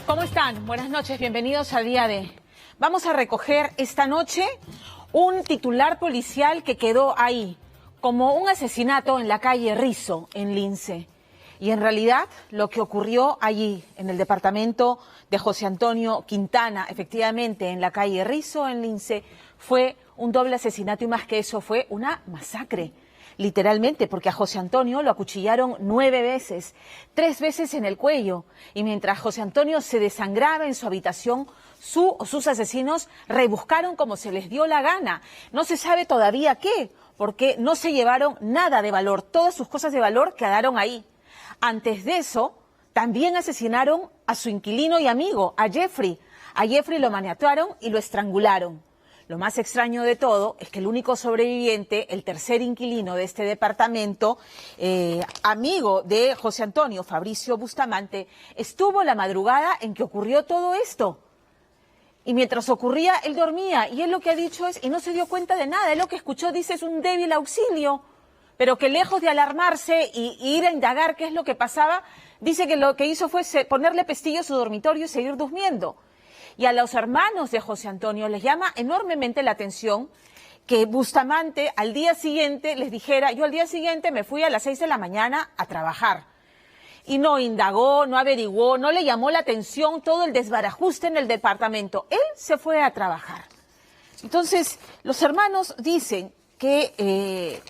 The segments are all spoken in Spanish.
¿Cómo están? Buenas noches, bienvenidos a Día D. Vamos a recoger esta noche un titular policial que quedó ahí, como un asesinato en la calle Rizo, en Lince. Y en realidad lo que ocurrió allí, en el departamento de José Antonio Quintana, efectivamente en la calle Rizo, en Lince, fue un doble asesinato y más que eso fue una masacre. Literalmente, porque a José Antonio lo acuchillaron 9 veces, 3 veces en el cuello. Y mientras José Antonio se desangraba en su habitación, sus asesinos rebuscaron como se les dio la gana. No se sabe todavía qué, porque no se llevaron nada de valor. Todas sus cosas de valor quedaron ahí. Antes de eso, también asesinaron a su inquilino y amigo, a Jeffrey. A Jeffrey lo maniataron y lo estrangularon. Lo más extraño de todo es que el único sobreviviente, el tercer inquilino de este departamento, amigo de José Antonio, Fabricio Bustamante, estuvo la madrugada en que ocurrió todo esto. Y mientras ocurría, él dormía. Y él lo que ha dicho es, y no se dio cuenta de nada, él lo que escuchó, dice, es un débil auxilio. Pero que lejos de alarmarse y ir a indagar qué es lo que pasaba, dice que lo que hizo fue ponerle pestillo a su dormitorio y seguir durmiendo. Y a los hermanos de José Antonio les llama enormemente la atención que Bustamante al día siguiente les dijera, yo al día siguiente me fui a las 6 de la mañana a trabajar. Y no indagó, no averiguó, no le llamó la atención todo el desbarajuste en el departamento. Él se fue a trabajar. Entonces, los hermanos dicen que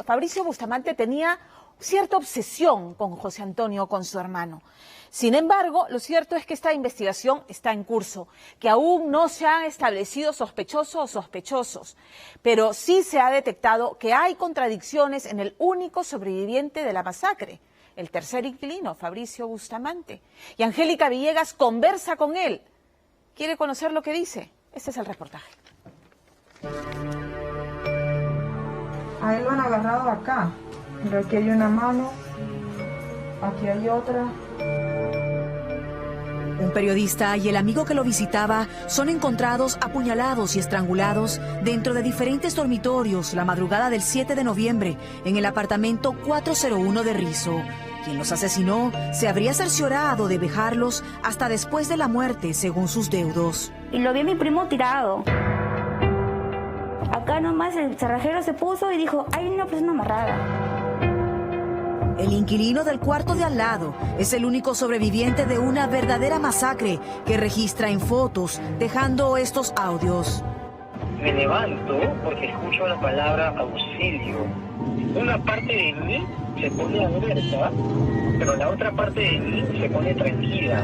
Fabricio Bustamante tenía cierta obsesión con José Antonio, con su hermano. Sin embargo, lo cierto es que esta investigación está en curso, que aún no se han establecido sospechosos o sospechosos, pero sí se ha detectado que hay contradicciones en el único sobreviviente de la masacre, el tercer inquilino, Fabricio Bustamante. Y Angélica Villegas conversa con él. ¿Quiere conocer lo que dice? Este es el reportaje. A él lo han agarrado acá. Mira, aquí hay una mano, aquí hay otra. Un periodista y el amigo que lo visitaba son encontrados apuñalados y estrangulados dentro de diferentes dormitorios la madrugada del 7 de noviembre en el apartamento 401 de Rizo. Quien los asesinó se habría cerciorado de dejarlos hasta después de la muerte, según sus deudos. Y lo vi a mi primo tirado. Acá nomás el cerrajero se puso y dijo, hay una persona amarrada. El inquilino del cuarto de al lado es el único sobreviviente de una verdadera masacre que registra en fotos, dejando estos audios. Me levanto porque escucho la palabra auxilio. Una parte de mí se pone alerta, pero la otra parte de mí se pone tranquila.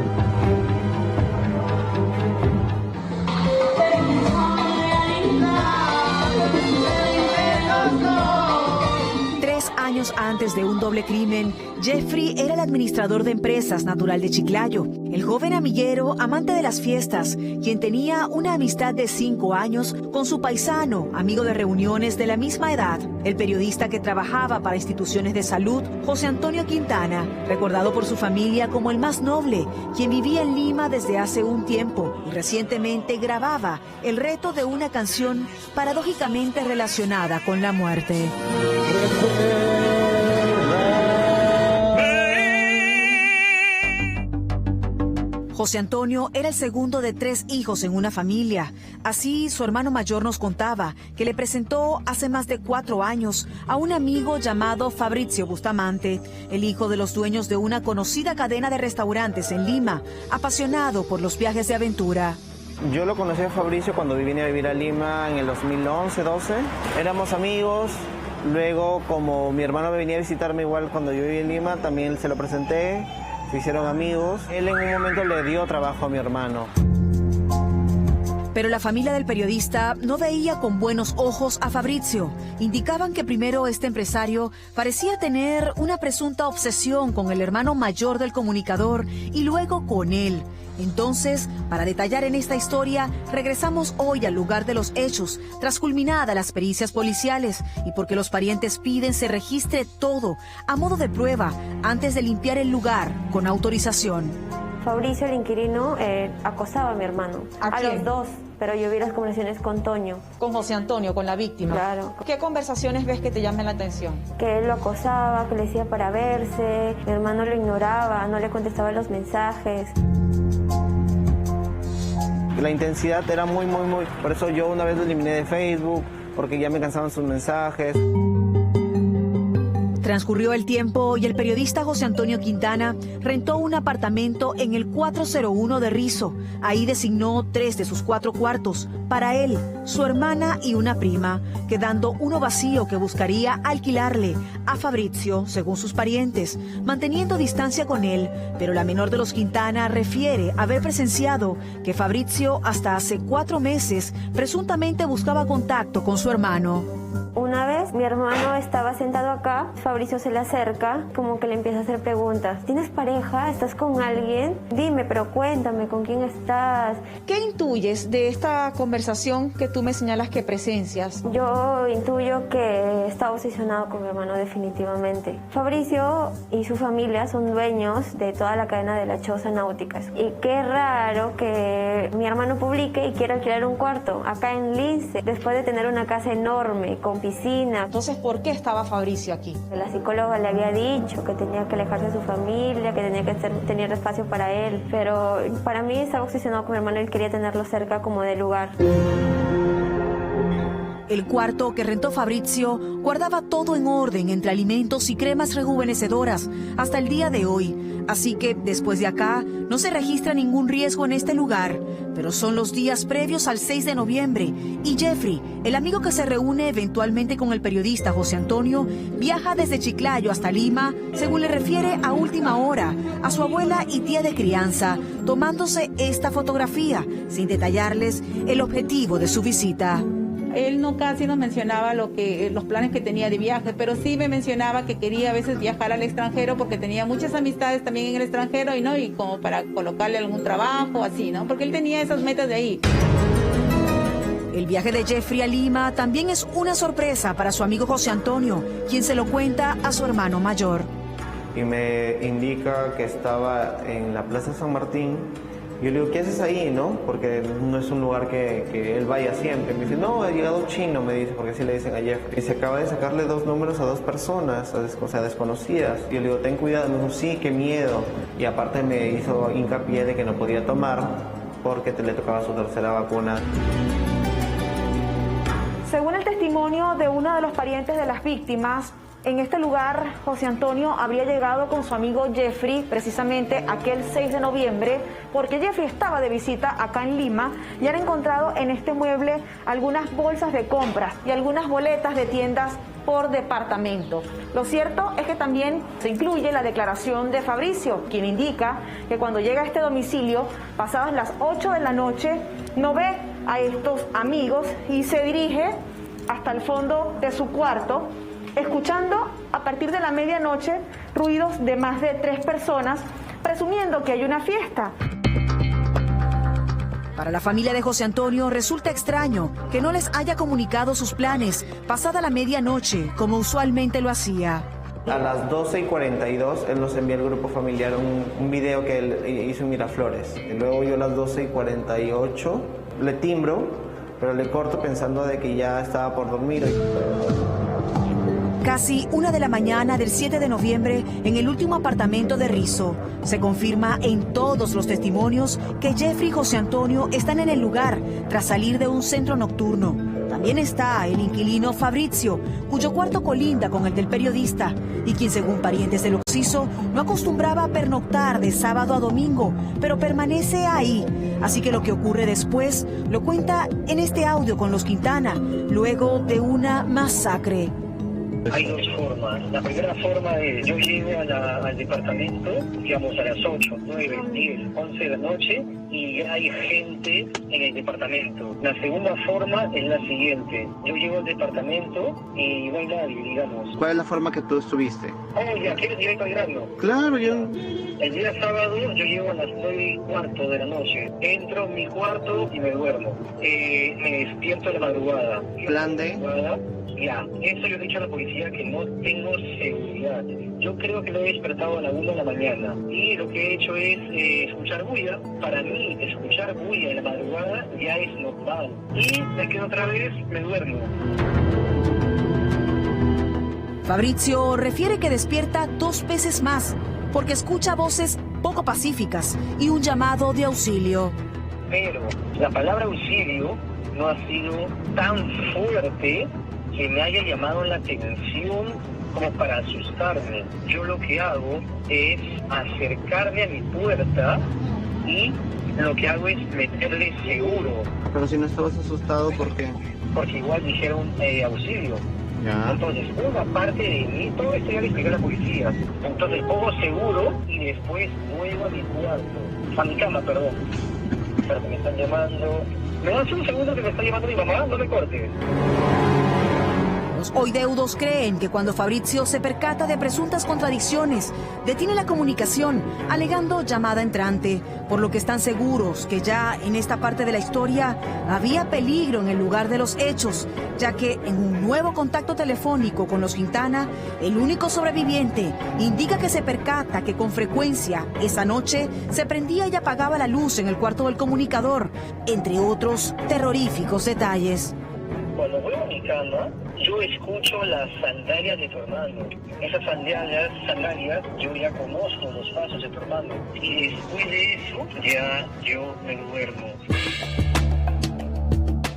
Años antes de un doble crimen, Jeffrey era el administrador de empresas natural de Chiclayo, el joven amiguero, amante de las fiestas, quien tenía una amistad de 5 años con su paisano, amigo de reuniones de la misma edad, el periodista que trabajaba para instituciones de salud, José Antonio Quintana, recordado por su familia como el más noble, quien vivía en Lima desde hace un tiempo y recientemente grababa el reto de una canción paradójicamente relacionada con la muerte. José Antonio era el segundo de 3 hijos en una familia. Así, su hermano mayor nos contaba que le presentó hace más de 4 años a un amigo llamado Fabricio Bustamante, el hijo de los dueños de una conocida cadena de restaurantes en Lima, apasionado por los viajes de aventura. Yo lo conocí a Fabricio cuando vine a vivir a Lima en el 2011-12. Éramos amigos. Luego, como mi hermano me venía a visitarme igual cuando yo vivía en Lima, también se lo presenté. Se hicieron amigos. Él en un momento le dio trabajo a mi hermano. Pero la familia del periodista no veía con buenos ojos a Fabricio. Indicaban que primero este empresario parecía tener una presunta obsesión con el hermano mayor del comunicador y luego con él. Entonces, para detallar en esta historia, regresamos hoy al lugar de los hechos, tras culminadas las pericias policiales y porque los parientes piden se registre todo a modo de prueba antes de limpiar el lugar con autorización. Fabricio, el inquilino, acosaba a mi hermano. ¿A quién? Los dos, pero yo vi las conversaciones con Toño. Con José Antonio, con la víctima. Claro. ¿Qué conversaciones ves que te llamen la atención? Que él lo acosaba, que le decía para verse, mi hermano lo ignoraba, no le contestaba los mensajes. La intensidad era muy... Por eso yo una vez lo eliminé de Facebook, porque ya me cansaban sus mensajes. Transcurrió el tiempo y el periodista José Antonio Quintana rentó un apartamento en el 401 de Rizo. Ahí designó 3 de sus 4 cuartos para él, su hermana y una prima, quedando uno vacío que buscaría alquilarle a Fabrizio, según sus parientes, manteniendo distancia con él. Pero la menor de los Quintana refiere haber presenciado que Fabrizio hasta hace 4 meses presuntamente buscaba contacto con su hermano. Una vez mi hermano estaba sentado acá, Fabricio se le acerca, como que le empieza a hacer preguntas. ¿Tienes pareja? ¿Estás con alguien? Dime, pero cuéntame, ¿con quién estás? ¿Qué intuyes de esta conversación que tú me señalas que presencias? Yo intuyo que está obsesionado con mi hermano definitivamente. Fabricio y su familia son dueños de toda la cadena de la Choza Náuticas. Y qué raro que mi hermano publique y quiera alquilar un cuarto acá en Lince, después de tener una casa enorme, con piscina. Entonces, ¿por qué estaba Fabricio aquí? La psicóloga le había dicho que tenía que alejarse de su familia, que tenía que tener espacio para él, pero para mí estaba obsesionado con mi hermano y quería tenerlo cerca como de lugar. El cuarto que rentó Fabrizio guardaba todo en orden entre alimentos y cremas rejuvenecedoras hasta el día de hoy. Así que después de acá no se registra ningún riesgo en este lugar. Pero son los días previos al 6 de noviembre y Jeffrey, el amigo que se reúne eventualmente con el periodista José Antonio, viaja desde Chiclayo hasta Lima, según le refiere a última hora a su abuela y tía de crianza, tomándose esta fotografía sin detallarles el objetivo de su visita. Él no casi nos mencionaba los planes que tenía de viaje, pero sí me mencionaba que quería a veces viajar al extranjero porque tenía muchas amistades también en el extranjero y como para colocarle algún trabajo, así, ¿no? Porque él tenía esas metas de ahí. El viaje de Jeffrey a Lima también es una sorpresa para su amigo José Antonio, quien se lo cuenta a su hermano mayor. Y me indica que estaba en la Plaza San Martín. Yo le digo, ¿qué haces ahí, no? Porque no es un lugar que él vaya siempre. Me dice, no, ha llegado chino, me dice, porque así le dicen a Jeffrey. Y se acaba de sacarle 2 números a 2 personas, o sea, desconocidas. Yo le digo, ten cuidado. Me dijo, sí, qué miedo. Y aparte me hizo hincapié de que no podía tomar porque le tocaba su 3ª vacuna. Según el testimonio de uno de los parientes de las víctimas, en este lugar José Antonio habría llegado con su amigo Jeffrey precisamente aquel 6 de noviembre porque Jeffrey estaba de visita acá en Lima y han encontrado en este mueble algunas bolsas de compras y algunas boletas de tiendas por departamento. Lo cierto es que también se incluye la declaración de Fabricio, quien indica que cuando llega a este domicilio, pasadas las 8 de la noche, no ve a estos amigos y se dirige hasta el fondo de su cuarto, escuchando a partir de la medianoche ruidos de más de 3 personas, presumiendo que hay una fiesta. Para la familia de José Antonio resulta extraño que no les haya comunicado sus planes pasada la medianoche, como usualmente lo hacía. A las 12:42 él nos envía al grupo familiar un video que él hizo en Miraflores. Y luego yo a las 12:48 le timbro, pero le corto pensando de que ya estaba por dormir. Casi 1 de la mañana del 7 de noviembre, en el último apartamento de Rizo, se confirma en todos los testimonios que Jeffrey y José Antonio están en el lugar tras salir de un centro nocturno. También está el inquilino Fabrizio, cuyo cuarto colinda con el del periodista y quien, según parientes del occiso, no acostumbraba a pernoctar de sábado a domingo, pero permanece ahí. Así que lo que ocurre después lo cuenta en este audio con los Quintana, luego de una masacre. Hay 2 formas. La primera forma es, yo llego al departamento, digamos a las 8, 9, 10, 11 de la noche y hay gente en el departamento. La segunda forma es la siguiente. Yo llego al departamento y no hay nadie, digamos. ¿Cuál es la forma que tú estuviste? Oh, ya, ¿quieres directo al grano? Claro, yo... El día sábado yo llego a las 9:15 de la noche. Entro en mi cuarto y me duermo. Me despierto a la madrugada. ¿Plan de? Ya, eso yo he dicho a la policía que no tengo seguridad. Yo creo que lo he despertado a la 1 de la mañana y lo que he hecho es escuchar bulla. Para mí, escuchar bulla en la madrugada ya es normal. Y me quedo otra vez, me duermo. Fabrizio refiere que despierta 2 veces más porque escucha voces poco pacíficas y un llamado de auxilio. Pero la palabra auxilio no ha sido tan fuerte que me haya llamado la atención como para asustarme. Yo lo que hago es acercarme a mi puerta y lo que hago es meterle seguro. Pero si no estabas asustado, ¿por qué? Porque igual dijeron auxilio. Ya. Entonces, una parte de mí, todo esto ya le expliqué a la policía. Entonces pongo seguro y después vuelvo a mi cuarto. A mi cama, perdón. Pero que me están llamando. ¿Me das un segundo que me está llamando mi mamá? No me cortes. Los hoydeudos creen que cuando Fabrizio se percata de presuntas contradicciones, detiene la comunicación, alegando llamada entrante, por lo que están seguros que ya en esta parte de la historia había peligro en el lugar de los hechos, ya que en un nuevo contacto telefónico con los Quintana, el único sobreviviente indica que se percata que con frecuencia esa noche se prendía y apagaba la luz en el cuarto del comunicador, entre otros terroríficos detalles. Cuando voy a mi cama, yo escucho las sandalias de tu hermano. Esas sandalias, yo ya conozco los pasos de tu hermano. Y después de eso, ya yo me duermo.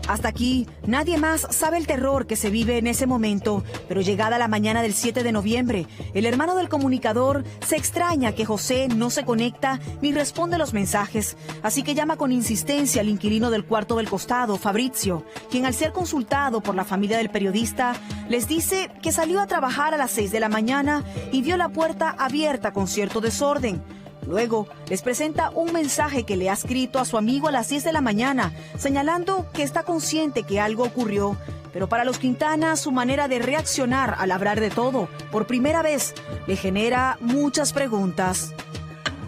Hasta aquí, nadie más sabe el terror que se vive en ese momento, pero llegada la mañana del 7 de noviembre, el hermano del comunicador se extraña que José no se conecta ni responde los mensajes, así que llama con insistencia al inquilino del cuarto del costado, Fabrizio, quien al ser consultado por la familia del periodista, les dice que salió a trabajar a las 6 de la mañana y vio la puerta abierta con cierto desorden. Luego, les presenta un mensaje que le ha escrito a su amigo a las 10 de la mañana, señalando que está consciente que algo ocurrió. Pero para los Quintana, su manera de reaccionar al hablar de todo, por primera vez, le genera muchas preguntas.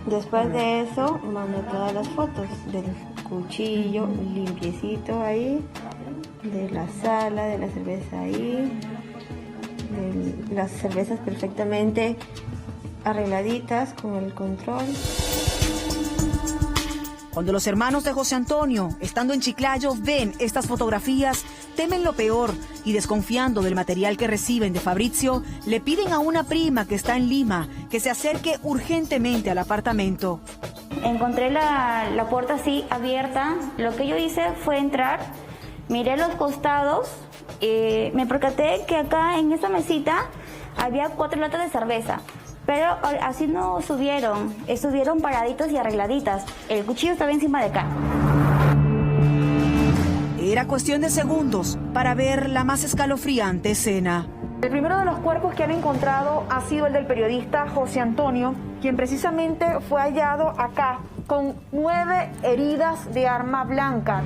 Después de eso, mandé todas las fotos del cuchillo limpiecito ahí, de la sala, de la cerveza ahí, de las cervezas perfectamente arregladitas con el control. Cuando los hermanos de José Antonio, estando en Chiclayo, ven estas fotografías, temen lo peor y desconfiando del material que reciben de Fabrizio, le piden a una prima que está en Lima que se acerque urgentemente al apartamento. Encontré la puerta así abierta. Lo que yo hice fue entrar, miré los costados, me percaté que acá en esta mesita había 4 latas de cerveza. Pero así no estuvieron paraditos y arregladitas. El cuchillo estaba encima de acá. Era cuestión de segundos para ver la más escalofriante escena. El primero de los cuerpos que han encontrado ha sido el del periodista José Antonio, quien precisamente fue hallado acá con 9 heridas de arma blanca.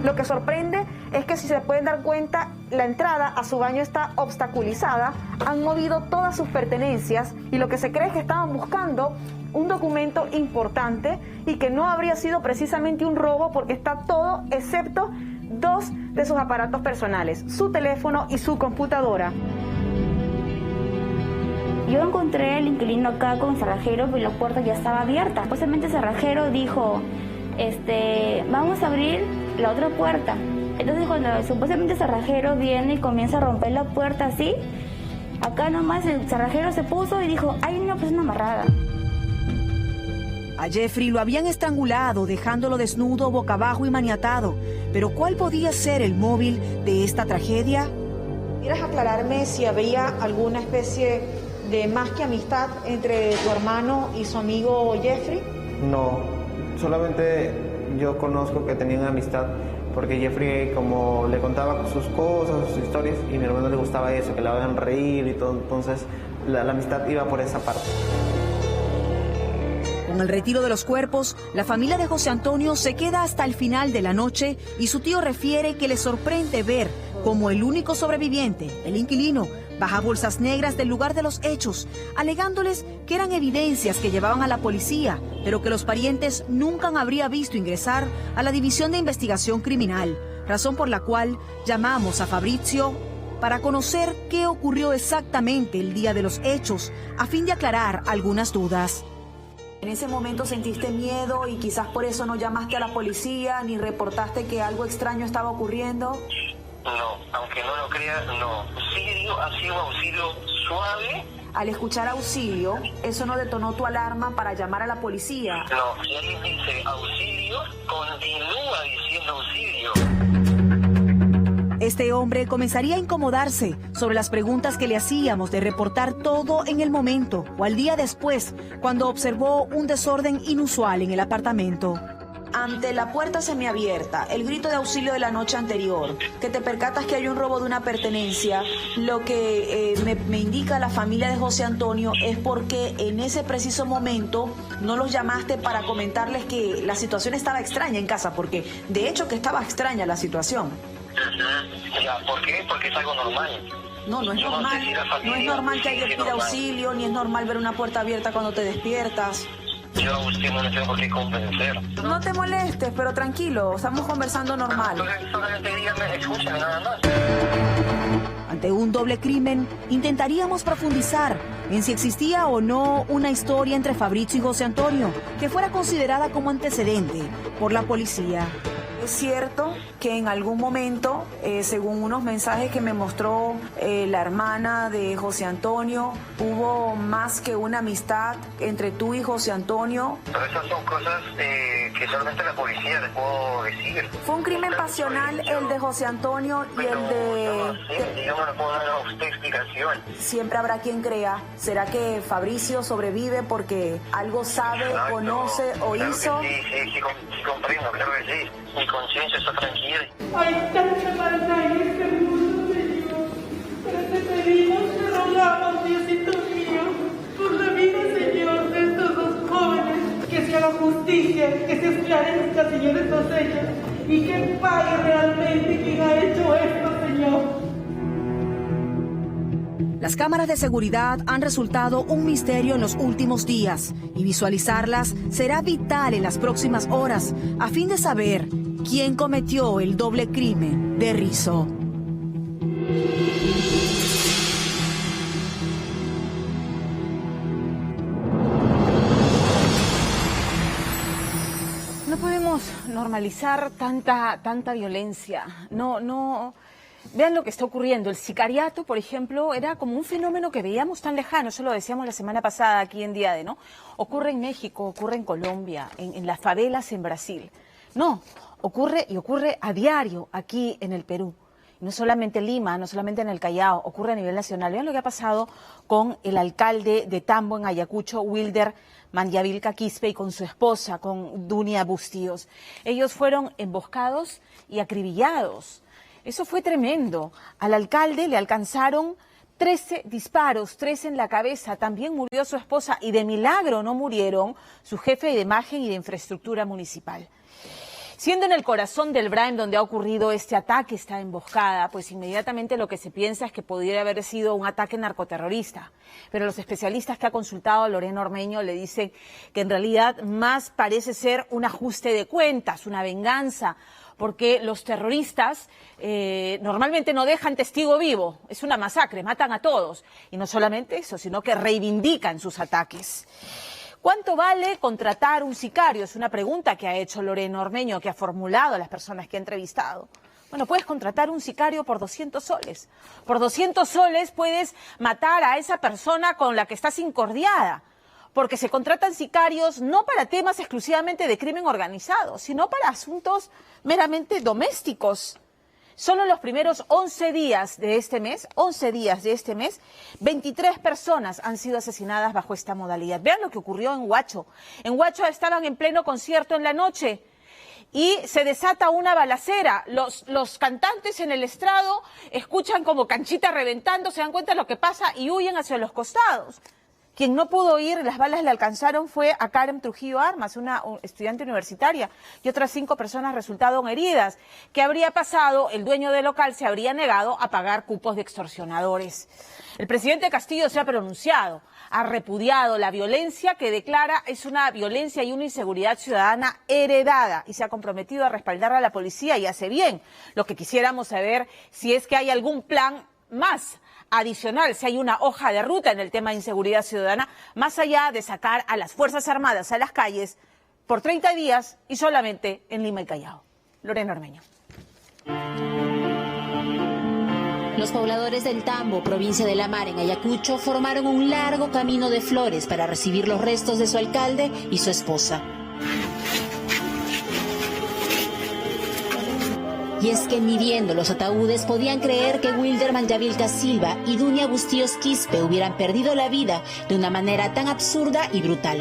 Lo que sorprende es que, si se pueden dar cuenta, la entrada a su baño está obstaculizada, han movido todas sus pertenencias y lo que se cree es que estaban buscando un documento importante y que no habría sido precisamente un robo porque está todo excepto 2 de sus aparatos personales, su teléfono y su computadora. Yo encontré al inquilino acá con el cerrajero, pero la puerta ya estaba abierta. Supuestamente el cerrajero dijo, vamos a abrir la otra puerta. Entonces cuando supuestamente el cerrajero viene y comienza a romper la puerta así, acá nomás el cerrajero se puso y dijo, hay una persona amarrada. A Jeffrey lo habían estrangulado, dejándolo desnudo, boca abajo y maniatado. Pero ¿cuál podía ser el móvil de esta tragedia? ¿Quieres aclararme si habría alguna especie de más que amistad entre tu hermano y su amigo Jeffrey? No, solamente yo conozco que tenían amistad porque Jeffrey, como le contaba sus cosas, sus historias, y a mi hermano le gustaba eso, que le hagan reír y todo, entonces la amistad iba por esa parte. Con el retiro de los cuerpos, la familia de José Antonio se queda hasta el final de la noche y su tío refiere que le sorprende ver como el único sobreviviente, el inquilino, baja bolsas negras del lugar de los hechos, alegándoles que eran evidencias que llevaban a la policía, pero que los parientes nunca habrían visto ingresar a la División de Investigación Criminal, razón por la cual llamamos a Fabrizio para conocer qué ocurrió exactamente el día de los hechos, a fin de aclarar algunas dudas. ¿En ese momento sentiste miedo y quizás por eso no llamaste a la policía ni reportaste que algo extraño estaba ocurriendo? No, aunque no lo creas, no. Sí, ha sido un auxilio suave. Al escuchar auxilio, ¿eso no detonó tu alarma para llamar a la policía? No, si alguien dice auxilio, continúa diciendo auxilio. Este hombre comenzaría a incomodarse sobre las preguntas que le hacíamos de reportar todo en el momento o al día después, cuando observó un desorden inusual en el apartamento. Ante la puerta semiabierta, el grito de auxilio de la noche anterior, que te percatas que hay un robo de una pertenencia, lo que me indica la familia de José Antonio es porque en ese preciso momento no los llamaste para comentarles que la situación estaba extraña en casa, porque de hecho que estaba extraña la situación. Ya, ¿por qué? Porque es algo normal. No es normal. No es normal que alguien pida auxilio, ni es normal ver una puerta abierta cuando te despiertas. Yo a usted no le tengo por qué convencer. No te molestes, pero tranquilo, estamos conversando normal. Solamente dígame, escúchame nada más. Ante un doble crimen, intentaríamos profundizar en si existía o no una historia entre Fabrizio y José Antonio que fuera considerada como antecedente por la policía. Es cierto que en algún momento, según unos mensajes que me mostró la hermana de José Antonio, hubo más que una amistad entre tú y José Antonio. Pero esas son cosas que solamente la policía les puedo decir. ¿Fue un crimen pasional el de José Antonio y el de...? Yo no le puedo dar a usted explicación. Siempre habrá quien crea. ¿Será que Fabricio sobrevive porque algo sabe, conoce o claro hizo? Sí, comprendo, claro que sí. Mi conciencia está tranquila. Hay tanta maldad en este mundo, Señor. Pero te pedimos, te rogamos, Diosito mío, por la vida, Señor, de estos dos jóvenes, que se haga justicia, que se esclarezca, Señor, estos hechos, y que pague realmente quien ha hecho esto, Señor. Las cámaras de seguridad han resultado un misterio en los últimos días y visualizarlas será vital en las próximas horas a fin de saber quién cometió el doble crimen de Rizo. No podemos normalizar tanta violencia. No. Vean lo que está ocurriendo. El sicariato, por ejemplo, era como un fenómeno que veíamos tan lejano. Eso lo decíamos la semana pasada aquí en Día de, ¿no? Ocurre en México, ocurre en Colombia, en las favelas en Brasil. No, ocurre a diario aquí en el Perú. No solamente en Lima, no solamente en el Callao, ocurre a nivel nacional. Vean lo que ha pasado con el alcalde de Tambo en Ayacucho, Wilder Mandiavilca Quispe, y con su esposa, con Dunia Bustíos. Ellos fueron emboscados y acribillados. Eso fue tremendo. Al alcalde le alcanzaron 13 disparos, 3 en la cabeza. También murió su esposa y de milagro no murieron su jefe de imagen y de infraestructura municipal. Siendo en el corazón del Braem donde ha ocurrido este ataque, esta emboscada, pues inmediatamente lo que se piensa es que podría haber sido un ataque narcoterrorista. Pero los especialistas que ha consultado Lorena Ormeño le dicen que en realidad más parece ser un ajuste de cuentas, una venganza, porque los terroristas normalmente no dejan testigo vivo. Es una masacre, matan a todos. Y no solamente eso, sino que reivindican sus ataques. ¿Cuánto vale contratar un sicario? Es una pregunta que ha hecho Lorena Ormeño, que ha formulado a las personas que ha entrevistado. Bueno, puedes contratar un sicario por 200 soles. Por 200 soles puedes matar a esa persona con la que estás incordiada. Porque se contratan sicarios no para temas exclusivamente de crimen organizado, sino para asuntos meramente domésticos. Solo en los primeros 11 días de este mes, 23 personas han sido asesinadas bajo esta modalidad. Vean lo que ocurrió en Huacho. En Huacho estaban en pleno concierto en la noche y se desata una balacera. Los cantantes en el estrado escuchan como canchita reventando, se dan cuenta de lo que pasa y huyen hacia los costados. Quien no pudo ir, las balas le alcanzaron, fue a Karen Trujillo Armas, una estudiante universitaria, y otras 5 personas resultaron heridas. ¿Qué habría pasado? El dueño del local se habría negado a pagar cupos de extorsionadores. El presidente Castillo se ha pronunciado, ha repudiado la violencia que declara es una violencia y una inseguridad ciudadana heredada y se ha comprometido a respaldar a la policía y hace bien. Lo que quisiéramos saber si es que hay algún plan más adicional, si hay una hoja de ruta en el tema de inseguridad ciudadana, más allá de sacar a las Fuerzas Armadas a las calles por 30 días y solamente en Lima y Callao. Lorena Ormeño. Los pobladores del Tambo, provincia de La Mar, en Ayacucho, formaron un largo camino de flores para recibir los restos de su alcalde y su esposa. Y es que ni viendo los ataúdes podían creer que Wilderman Yavilca Silva y Dunia Bustíos Quispe hubieran perdido la vida de una manera tan absurda y brutal.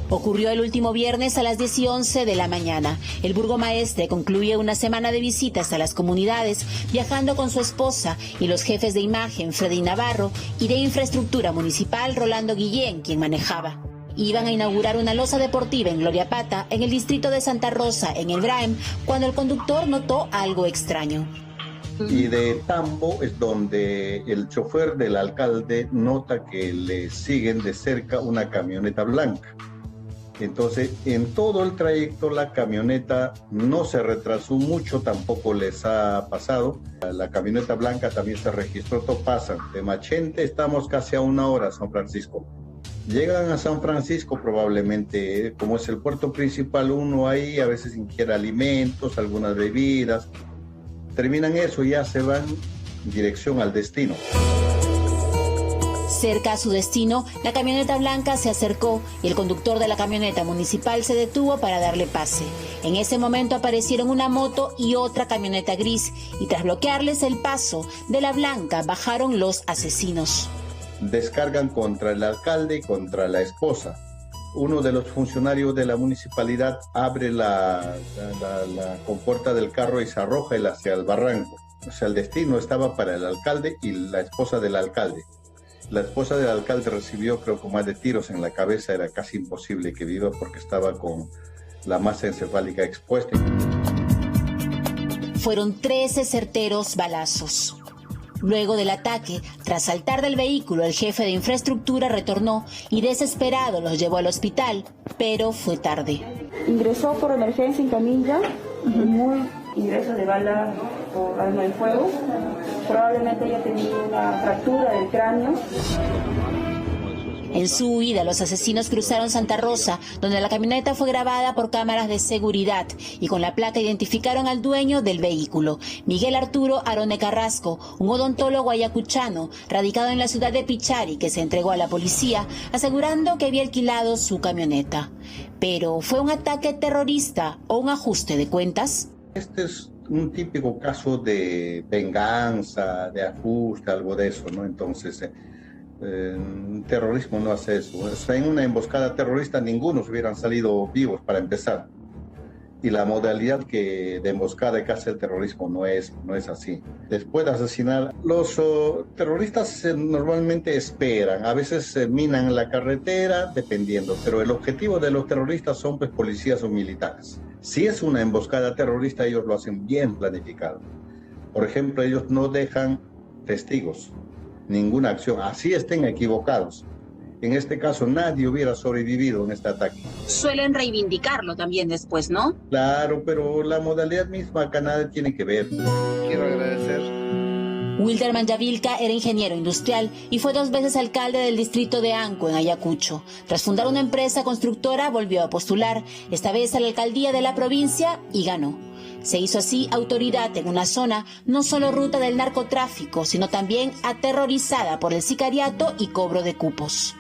Ocurrió el último viernes a las 10:11 de la mañana. El burgomaestre concluye una semana de visitas a las comunidades, viajando con su esposa y los jefes de imagen, Freddy Navarro, y de infraestructura municipal, Rolando Guillén, quien manejaba. Iban a inaugurar una losa deportiva en Gloria Pata, en el distrito de Santa Rosa, en el Braem, cuando el conductor notó algo extraño. Y de Tambo es donde el chofer del alcalde nota que le siguen de cerca una camioneta blanca. Entonces, en todo el trayecto la camioneta no se retrasó mucho, tampoco les ha pasado. La camioneta blanca también se registró, todo pasa. De Machente estamos casi a 1 hora, San Francisco. Llegan a San Francisco probablemente, como es el puerto principal, uno ahí a veces ingiere alimentos, algunas bebidas. Terminan eso y ya se van en dirección al destino. Cerca a su destino, la camioneta blanca se acercó y el conductor de la camioneta municipal se detuvo para darle pase. En ese momento aparecieron una moto y otra camioneta gris y tras bloquearles el paso de la blanca bajaron los asesinos. Descargan contra el alcalde y contra la esposa. Uno de los funcionarios de la municipalidad abre la compuerta del carro y se arroja él hacia el barranco. O sea, el destino estaba para el alcalde y la esposa del alcalde. La esposa del alcalde recibió, creo, con más de tiros en la cabeza. Era casi imposible que viva porque estaba con la masa encefálica expuesta. Fueron 13 certeros balazos. Luego del ataque, tras saltar del vehículo, el jefe de infraestructura retornó y desesperado los llevó al hospital, pero fue tarde. Ingresó por emergencia en camilla, muy ingreso de bala por arma de fuego. Probablemente ella tenía una fractura del cráneo. En su huida, los asesinos cruzaron Santa Rosa, donde la camioneta fue grabada por cámaras de seguridad y con la placa identificaron al dueño del vehículo, Miguel Arturo Arone Carrasco, un odontólogo ayacuchano radicado en la ciudad de Pichari, que se entregó a la policía asegurando que había alquilado su camioneta. Pero, ¿fue un ataque terrorista o un ajuste de cuentas? Este es un típico caso de venganza, de ajuste, algo de eso, ¿no? Entonces, terrorismo no hace eso. O sea, en una emboscada terrorista ninguno hubieran salido vivos para empezar. Y la modalidad de emboscada que hace el terrorismo no es así. Después de asesinar, los terroristas normalmente esperan, a veces minan la carretera, dependiendo, pero el objetivo de los terroristas son pues policías o militares. Si es una emboscada terrorista, ellos lo hacen bien planificado. Por ejemplo, ellos no dejan testigos, ninguna acción, así estén equivocados. En este caso, nadie hubiera sobrevivido en este ataque. Suelen reivindicarlo también después, ¿no? Claro, pero la modalidad misma acá nada tiene que ver. Quiero agradecer. Wilderman Yavilca era ingeniero industrial y fue 2 veces alcalde del distrito de Anco, en Ayacucho. Tras fundar una empresa constructora, volvió a postular, esta vez a la alcaldía de la provincia, y ganó. Se hizo así autoridad en una zona no solo ruta del narcotráfico, sino también aterrorizada por el sicariato y cobro de cupos.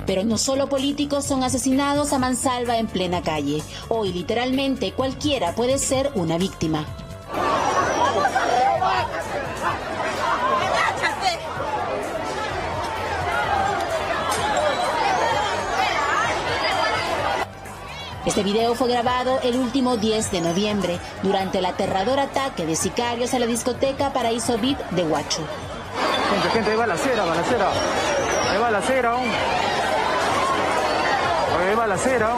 Pero no solo políticos son asesinados a mansalva en plena calle. Hoy, literalmente, cualquiera puede ser una víctima. Este video fue grabado el último 10 de noviembre, durante el aterrador ataque de sicarios a la discoteca Paraíso VIP de Huacho. Gente, ahí va la acera. Ahí va la acera. Ahí va la acera.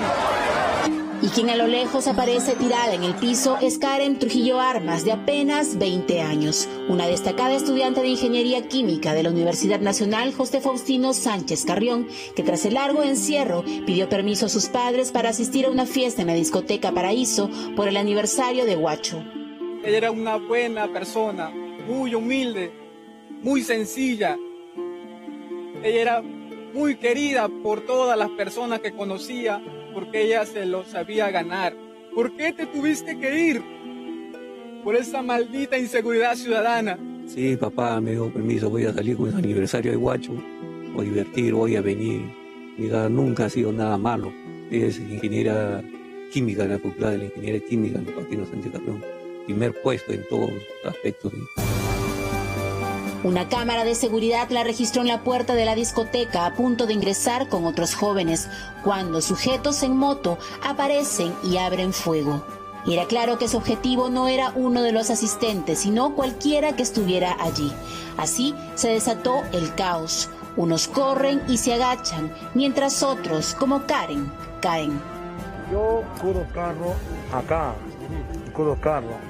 Y quien a lo lejos aparece tirada en el piso es Karen Trujillo Armas, de apenas 20 años, una destacada estudiante de Ingeniería Química de la Universidad Nacional José Faustino Sánchez Carrión, que tras el largo encierro pidió permiso a sus padres para asistir a una fiesta en la discoteca Paraíso por el aniversario de Huacho. Ella era una buena persona, muy humilde, muy sencilla. Ella era muy querida por todas las personas que conocía, porque ella se lo sabía ganar. ¿Por qué te tuviste que ir? Por esa maldita inseguridad ciudadana. Sí, papá me dio permiso, voy a salir con el aniversario de Huacho, voy a divertir, voy a venir. Mi hija nunca ha sido nada malo. Ella es ingeniera química, en la facultad de la ingeniería química en Faustino Sánchez Carrión. Primer puesto en todos los aspectos. Una cámara de seguridad la registró en la puerta de la discoteca a punto de ingresar con otros jóvenes, cuando sujetos en moto aparecen y abren fuego. Y era claro que su objetivo no era uno de los asistentes, sino cualquiera que estuviera allí. Así se desató el caos. Unos corren y se agachan, mientras otros, como Karen, caen. Yo cuido carro acá, cuido carro.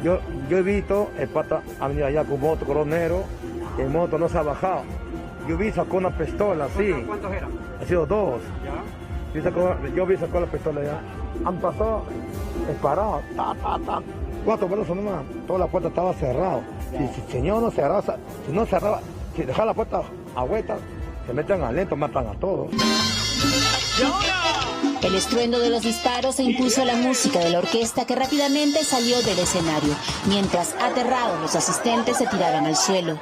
Yo he visto el pata ha venido allá con moto coronero, el moto no se ha bajado. Yo vi sacó una pistola así. ¿Cuántos eran? Ha sido dos. ¿Ya? Yo vi sacó la pistola ya. Han pasado, disparado, 4 balazos nomás. Toda la puerta estaba cerrada. Si señor no cerraba, si no cerraba, si dejaba la puerta a vuelta, se meten al lento, matan a todos. El estruendo de los disparos e impulsó la música de la orquesta, que rápidamente salió del escenario, mientras aterrados los asistentes se tiraban al suelo.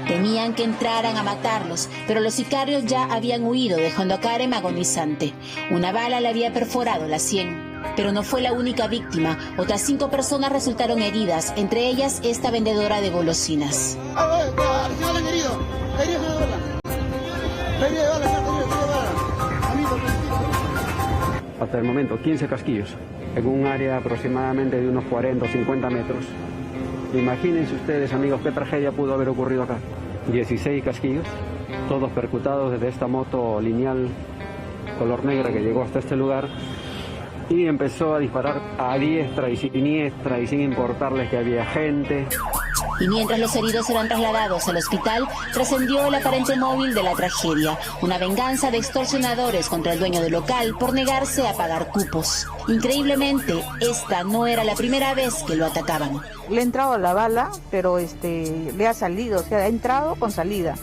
Temían que entraran a matarlos, pero los sicarios ya habían huido, dejando a Karen agonizante. Una bala le había perforado la sien. Pero no fue la única víctima. Otras 5 personas resultaron heridas, entre ellas esta vendedora de golosinas. Hasta el momento, 15 casquillos, en un área aproximadamente de unos 40 o 50 metros. Imagínense ustedes, amigos, qué tragedia pudo haber ocurrido acá. 16 casquillos, todos percutados desde esta moto lineal color negra que llegó hasta este lugar. Y empezó a disparar a diestra y siniestra y sin importarles que había gente. Y mientras los heridos eran trasladados al hospital, trascendió el aparente móvil de la tragedia, una venganza de extorsionadores contra el dueño del local por negarse a pagar cupos. Increíblemente, esta no era la primera vez que lo atacaban. Le ha entrado la bala, pero le ha salido, o sea, ha entrado con salida.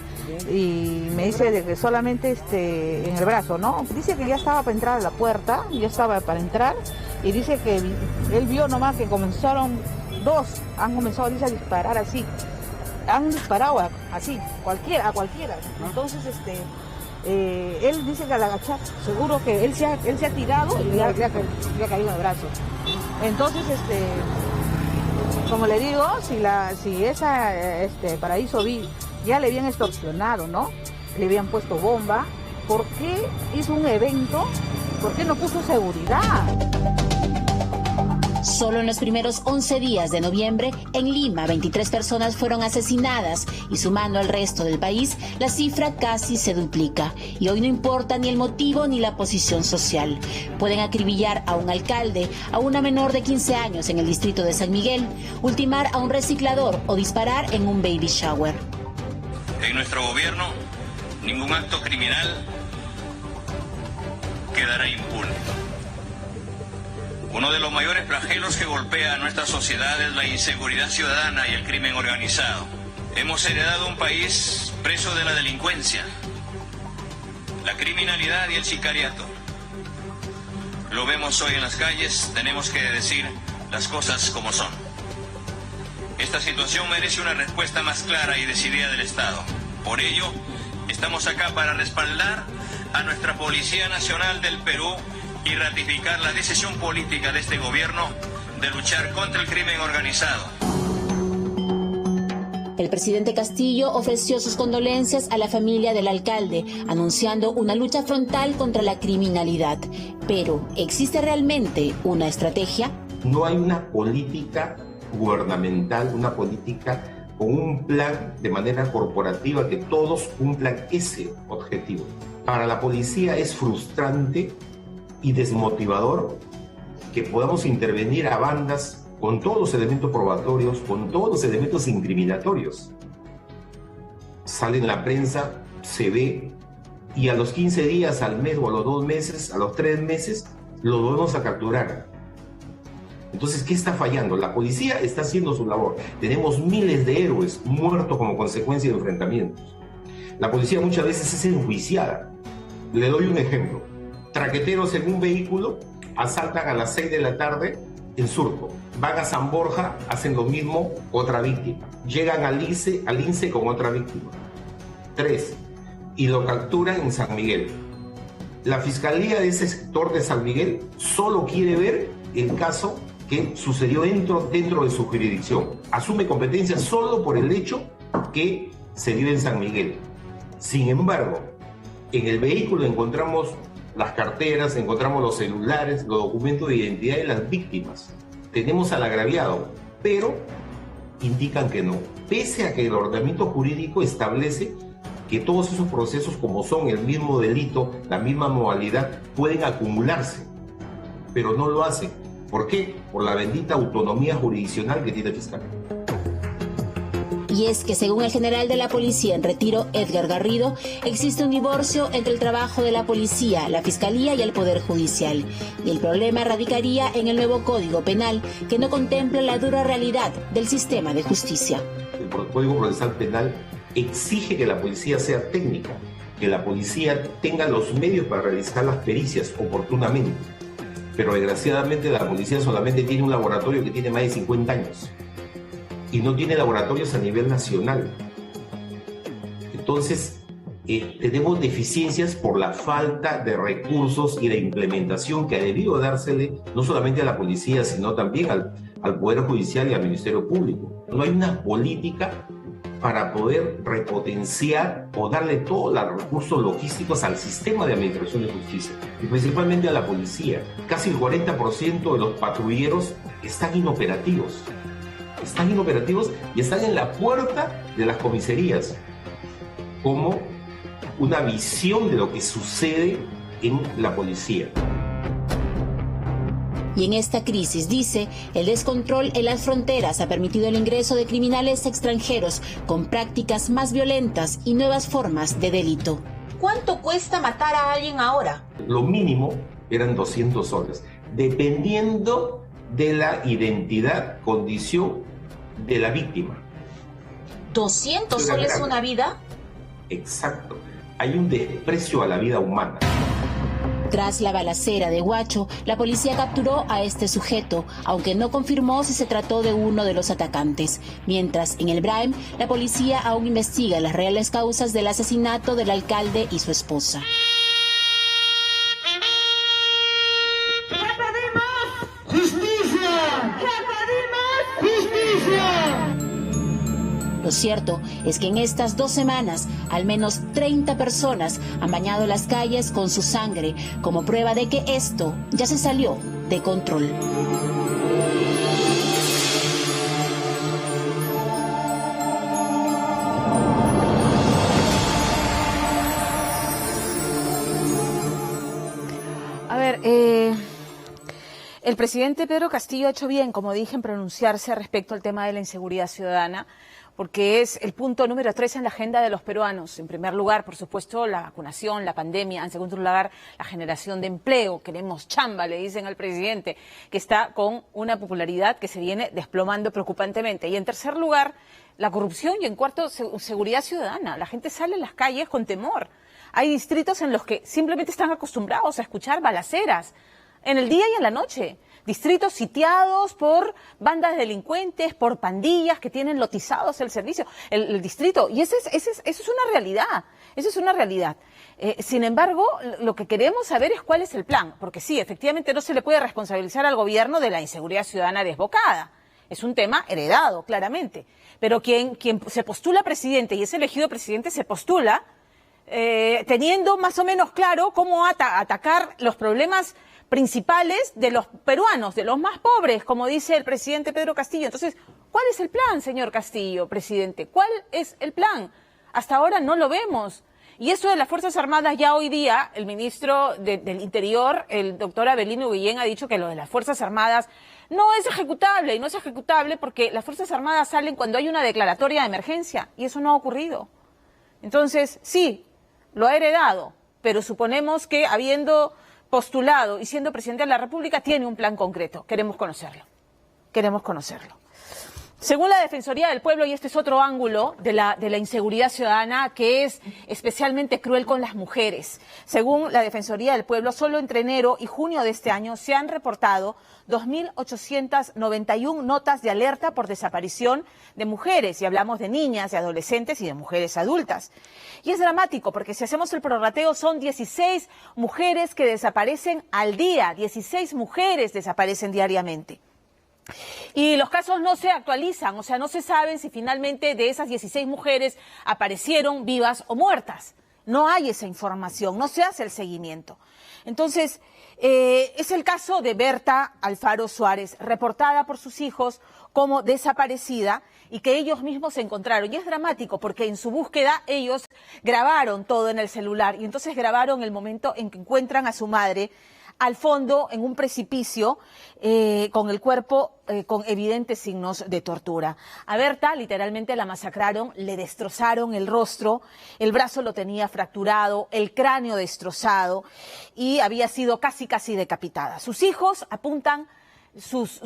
Y me dice de que solamente en el brazo, ¿no? Dice que ya estaba para entrar a la puerta, ya estaba para entrar, y dice que él vio nomás que comenzaron 2, han comenzado, dice, a disparar así. Han disparado así, a cualquiera. Entonces, él dice que al agachar, seguro que él se ha tirado y le ha caído en el brazo. Entonces, como le digo, si esa Paraíso VIP ya le habían extorsionado, ¿no? Le habían puesto bomba. ¿Por qué hizo un evento? ¿Por qué no puso seguridad? Solo en los primeros 11 días de noviembre, en Lima, 23 personas fueron asesinadas y sumando al resto del país, la cifra casi se duplica. Y hoy no importa ni el motivo ni la posición social. Pueden acribillar a un alcalde, a una menor de 15 años en el distrito de San Miguel, ultimar a un reciclador o disparar en un baby shower. En nuestro gobierno, ningún acto criminal quedará impune. Uno de los mayores flagelos que golpea a nuestra sociedad es la inseguridad ciudadana y el crimen organizado. Hemos heredado un país preso de la delincuencia, la criminalidad y el sicariato. Lo vemos hoy en las calles, tenemos que decir las cosas como son. Esta situación merece una respuesta más clara y decidida del Estado. Por ello, estamos acá para respaldar a nuestra Policía Nacional del Perú y ratificar la decisión política de este gobierno de luchar contra el crimen organizado. El presidente Castillo ofreció sus condolencias a la familia del alcalde, anunciando una lucha frontal contra la criminalidad. Pero, ¿existe realmente una estrategia? No hay una política gubernamental, una política con un plan de manera corporativa que todos cumplan ese objetivo. Para la policía es frustrante y desmotivador que podamos intervenir a bandas con todos los elementos probatorios, con todos los elementos incriminatorios. Sale en la prensa, se ve, y a los 15 días, al mes o a los 2 meses, a los 3 meses, lo volvemos a capturar. Entonces, ¿qué está fallando? La policía está haciendo su labor. Tenemos miles de héroes muertos como consecuencia de enfrentamientos. La policía muchas veces es enjuiciada. Le doy un ejemplo. Traqueteros en un vehículo asaltan a las 6 de la tarde en Surco. Van a San Borja, hacen lo mismo, otra víctima. Llegan al INSE con otra víctima. 3. Y lo capturan en San Miguel. La fiscalía de ese sector de San Miguel solo quiere ver el caso que sucedió dentro de su jurisdicción. Asume competencia solo por el hecho que se dio en San Miguel. Sin embargo, en el vehículo encontramos las carteras, encontramos los celulares, los documentos de identidad de las víctimas. Tenemos al agraviado, pero indican que no. Pese a que el ordenamiento jurídico establece que todos esos procesos, como son el mismo delito, la misma modalidad, pueden acumularse, pero no lo hacen. ¿Por qué? Por la bendita autonomía jurisdiccional que tiene el fiscal. Y es que según el general de la policía en retiro, Edgar Garrido, existe un divorcio entre el trabajo de la policía, la fiscalía y el Poder Judicial. Y el problema radicaría en el nuevo Código Penal, que no contempla la dura realidad del sistema de justicia. El Código Procesal Penal exige que la policía sea técnica, que la policía tenga los medios para realizar las pericias oportunamente. Pero desgraciadamente la policía solamente tiene un laboratorio que tiene más de 50 años y no tiene laboratorios a nivel nacional. Entonces, tenemos deficiencias por la falta de recursos y de implementación que ha debido dársele no solamente a la policía, sino también al Poder Judicial y al Ministerio Público. No hay una política para poder repotenciar o darle todos los recursos logísticos al sistema de administración de justicia, y principalmente a la policía. Casi el 40% de los patrulleros están inoperativos y están en la puerta de las comisarías, como una visión de lo que sucede en la policía. Y en esta crisis, dice, el descontrol en las fronteras ha permitido el ingreso de criminales extranjeros con prácticas más violentas y nuevas formas de delito. ¿Cuánto cuesta matar a alguien ahora? Lo mínimo eran 200 soles, dependiendo de la identidad, condición de la víctima. ¿200 soles una vida? Exacto. Hay un desprecio a la vida humana. Tras la balacera de Huacho, la policía capturó a este sujeto, aunque no confirmó si se trató de uno de los atacantes. Mientras, en el Braem, la policía aún investiga las reales causas del asesinato del alcalde y su esposa. ¡Que pedimos justicia! ¡Que pedimos justicia! Lo cierto es que en estas 2 semanas, al menos 30 personas han bañado las calles con su sangre, como prueba de que esto ya se salió de control. A ver, el presidente Pedro Castillo ha hecho bien, como dije, en pronunciarse respecto al tema de la inseguridad ciudadana, porque es el punto número 3 en la agenda de los peruanos. En primer lugar, por supuesto, la vacunación, la pandemia. En segundo lugar, la generación de empleo. Queremos chamba, le dicen al presidente, que está con una popularidad que se viene desplomando preocupantemente. Y en tercer lugar, la corrupción. Y en cuarto, seguridad ciudadana. La gente sale a las calles con temor. Hay distritos en los que simplemente están acostumbrados a escuchar balaceras en el día y en la noche. Distritos sitiados por bandas delincuentes, por pandillas que tienen lotizados el servicio, el distrito. Y eso es una realidad. Eso es una realidad. Sin embargo, lo que queremos saber es cuál es el plan. Porque sí, efectivamente no se le puede responsabilizar al gobierno de la inseguridad ciudadana desbocada. Es un tema heredado, claramente. Pero quien se postula presidente y es elegido presidente se postula teniendo más o menos claro cómo atacar los problemas principales de los peruanos, de los más pobres, como dice el presidente Pedro Castillo. Entonces, ¿cuál es el plan, señor Castillo, presidente? ¿Cuál es el plan? Hasta ahora no lo vemos. Y eso de las Fuerzas Armadas, ya hoy día, el ministro del Interior, el doctor Avelino Guillén, ha dicho que lo de las Fuerzas Armadas no es ejecutable, y no es ejecutable porque las Fuerzas Armadas salen cuando hay una declaratoria de emergencia, y eso no ha ocurrido. Entonces, sí, lo ha heredado, pero suponemos que habiendo postulado y siendo presidente de la República tiene un plan concreto. Queremos conocerlo. Queremos conocerlo. Según la Defensoría del Pueblo, y este es otro ángulo de la inseguridad ciudadana que es especialmente cruel con las mujeres. Según la Defensoría del Pueblo, solo entre enero y junio de este año se han reportado 2.891 notas de alerta por desaparición de mujeres, y hablamos de niñas, de adolescentes y de mujeres adultas. Y es dramático porque si hacemos el prorrateo son 16 mujeres que desaparecen al día, 16 mujeres desaparecen diariamente. Y los casos no se actualizan, o sea, no se sabe si finalmente de esas 16 mujeres aparecieron vivas o muertas. No hay esa información, no se hace el seguimiento. Entonces, es el caso de Berta Alfaro Suárez, reportada por sus hijos como desaparecida y que ellos mismos se encontraron. Y es dramático porque en su búsqueda ellos grabaron todo en el celular y entonces grabaron el momento en que encuentran a su madre al fondo en un precipicio con el cuerpo con evidentes signos de tortura. A Berta literalmente la masacraron, le destrozaron el rostro, el brazo lo tenía fracturado, el cráneo destrozado y había sido casi decapitada. Sus hijos apuntan sus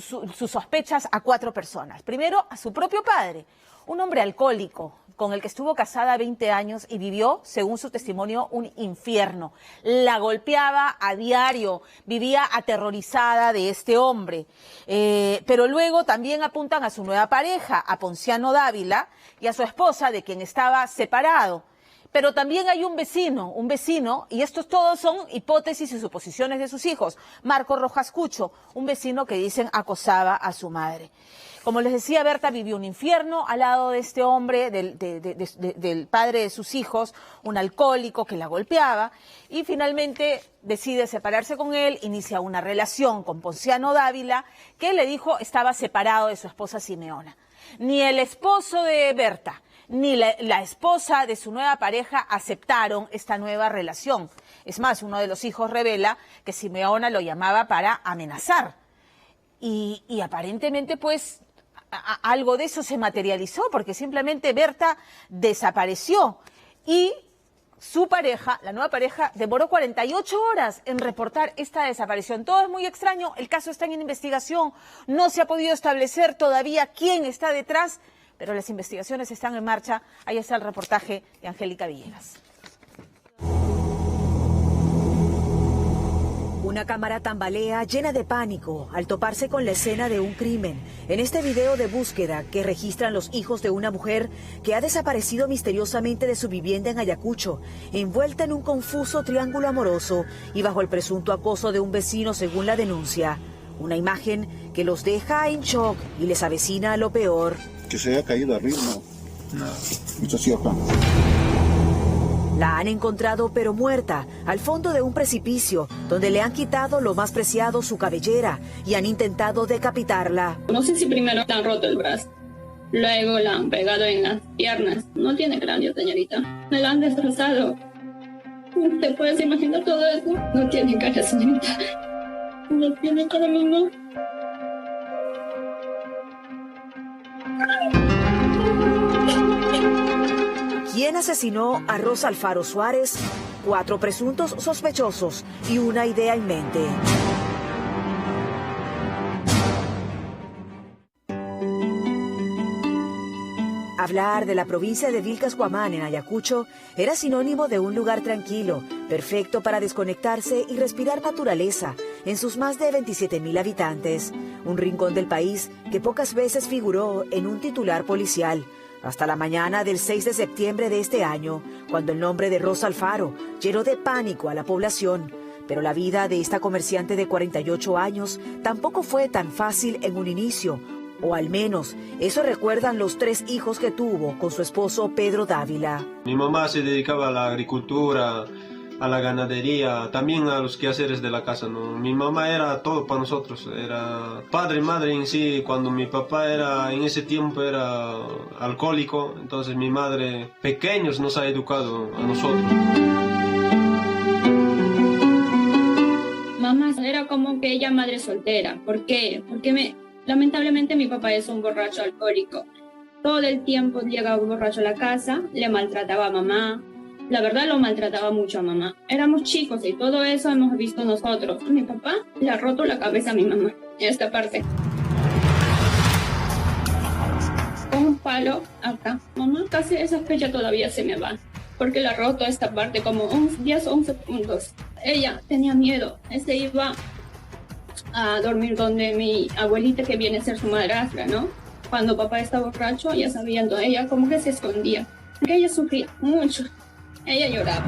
sospechas a 4 personas. Primero, a su propio padre, un hombre alcohólico con el que estuvo casada 20 años y vivió, según su testimonio, un infierno. La golpeaba a diario, vivía aterrorizada de este hombre. Pero luego también apuntan a su nueva pareja, a Ponciano Dávila, y a su esposa, de quien estaba separado. Pero también hay un vecino, y estos todos son hipótesis y suposiciones de sus hijos. Marco Rojas Cucho, un vecino que dicen acosaba a su madre. Como les decía, Berta vivió un infierno al lado de este hombre, del padre de sus hijos, un alcohólico que la golpeaba, y finalmente decide separarse con él, inicia una relación con Ponciano Dávila, que le dijo estaba separado de su esposa Simeona. Ni el esposo de Berta, ni la esposa de su nueva pareja aceptaron esta nueva relación. Es más, uno de los hijos revela que Simeona lo llamaba para amenazar. Y aparentemente, pues, algo de eso se materializó, porque simplemente Berta desapareció y su pareja, la nueva pareja, demoró 48 horas en reportar esta desaparición. Todo es muy extraño, el caso está en investigación, no se ha podido establecer todavía quién está detrás, pero las investigaciones están en marcha. Ahí está el reportaje de Angélica Villegas. Una cámara tambalea llena de pánico al toparse con la escena de un crimen. En este video de búsqueda que registran los hijos de una mujer que ha desaparecido misteriosamente de su vivienda en Ayacucho, envuelta en un confuso triángulo amoroso y bajo el presunto acoso de un vecino según la denuncia. Una imagen que los deja en shock y les avecina lo peor. Que se haya caído arriba, no. Esto sí acá. La han encontrado pero muerta, al fondo de un precipicio, donde le han quitado lo más preciado, su cabellera, y han intentado decapitarla. No sé si primero le han roto el brazo, luego la han pegado en las piernas. No tiene cráneo, señorita. Me la han destrozado. ¿Te puedes imaginar todo eso? No tiene cara, señorita. No tiene cara, mamá. ¿Quién asesinó a Rosa Alfaro Suárez? 4 presuntos sospechosos y una idea en mente. Hablar de la provincia de Vilcascuamán en Ayacucho era sinónimo de un lugar tranquilo, perfecto para desconectarse y respirar naturaleza en sus más de 27.000 habitantes. Un rincón del país que pocas veces figuró en un titular policial. Hasta la mañana del 6 de septiembre de este año, cuando el nombre de Rosa Alfaro llenó de pánico a la población. Pero la vida de esta comerciante de 48 años tampoco fue tan fácil en un inicio. O al menos, eso recuerdan los 3 hijos que tuvo con su esposo Pedro Dávila. Mi mamá se dedicaba a la agricultura, a la ganadería, también a los quehaceres de la casa, ¿no? Mi mamá era todo para nosotros, era padre y madre en sí. Cuando mi papá en ese tiempo era alcohólico, entonces mi madre, pequeños, nos ha educado a nosotros. Mamá era como que ella madre soltera. ¿Por qué? Porque lamentablemente mi papá es un borracho alcohólico. Todo el tiempo llegaba un borracho a la casa, le maltrataba a mamá. La verdad lo maltrataba mucho a mamá. Éramos chicos y todo eso hemos visto nosotros. Mi papá le ha roto la cabeza a mi mamá en esta parte. Con un palo acá. Mamá, casi esa fecha todavía se me va. Porque le ha roto esta parte como 10 o 11 puntos. Ella tenía miedo. Se iba a dormir donde mi abuelita, que viene a ser su madrastra, ¿no? Cuando papá estaba borracho, ya sabiendo, ella como que se escondía. Porque ella sufría mucho. Ella lloraba.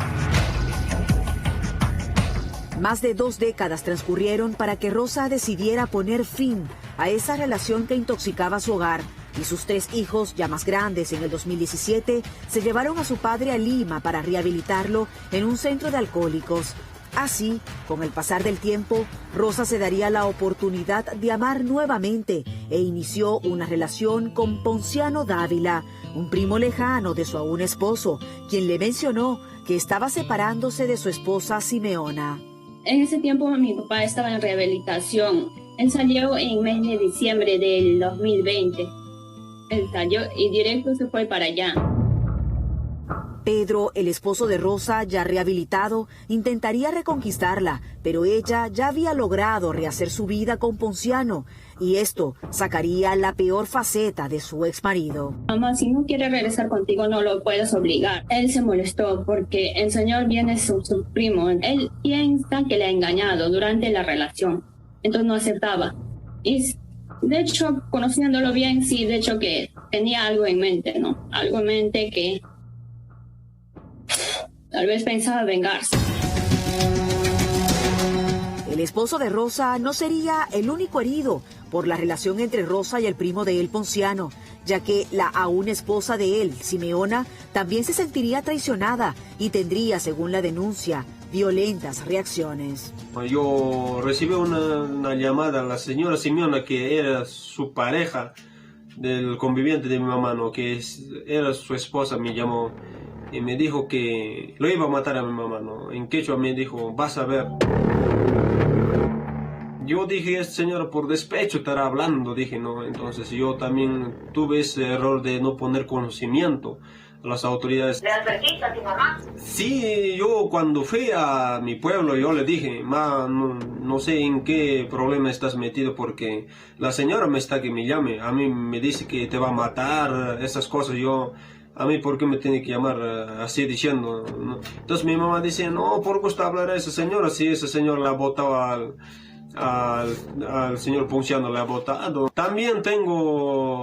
Más de 2 décadas transcurrieron para que Rosa decidiera poner fin a esa relación que intoxicaba su hogar. Y sus 3 hijos, ya más grandes, en el 2017, se llevaron a su padre a Lima para rehabilitarlo en un centro de alcohólicos. Así, con el pasar del tiempo, Rosa se daría la oportunidad de amar nuevamente e inició una relación con Ponciano Dávila, un primo lejano de su aún esposo, quien le mencionó que estaba separándose de su esposa Simeona. En ese tiempo mi papá estaba en rehabilitación. Él salió en mes de diciembre del 2020. Él salió y directo se fue para allá. Pedro, el esposo de Rosa, ya rehabilitado, intentaría reconquistarla, pero ella ya había logrado rehacer su vida con Ponciano, y esto sacaría la peor faceta de su exmarido. Mamá, si no quiere regresar contigo, no lo puedes obligar. Él se molestó porque el señor viene su primo. Él piensa que le ha engañado durante la relación, entonces no aceptaba. Y de hecho, conociéndolo bien, sí, de hecho que tenía algo en mente, ¿no? Algo en mente que tal vez pensaba vengarse. El esposo de Rosa no sería el único herido por la relación entre Rosa y el primo de él, Ponciano, ya que la aún esposa de él, Simeona, también se sentiría traicionada y tendría, según la denuncia, violentas reacciones. Yo recibí una llamada a la señora Simeona, que era su pareja del conviviente de mi mamá, ¿no? Era su esposa, me llamó y me dijo que lo iba a matar a mi mamá, ¿no? En quechua me dijo, vas a ver. Yo dije, esta señora por despecho estará hablando, dije, ¿no? Entonces yo también tuve ese error de no poner conocimiento a las autoridades. ¿Le advertiste a tu mamá? Sí, yo cuando fui a mi pueblo, yo le dije, ma, no sé en qué problema estás metido, porque la señora me está que me llame, a mí me dice que te va a matar, esas cosas. A mí, ¿por qué me tiene que llamar así diciendo? ¿No? Entonces mi mamá dice, no, por gusto hablar a esa señora, si esa señora la botaba al señor Ponciano, le ha votado. También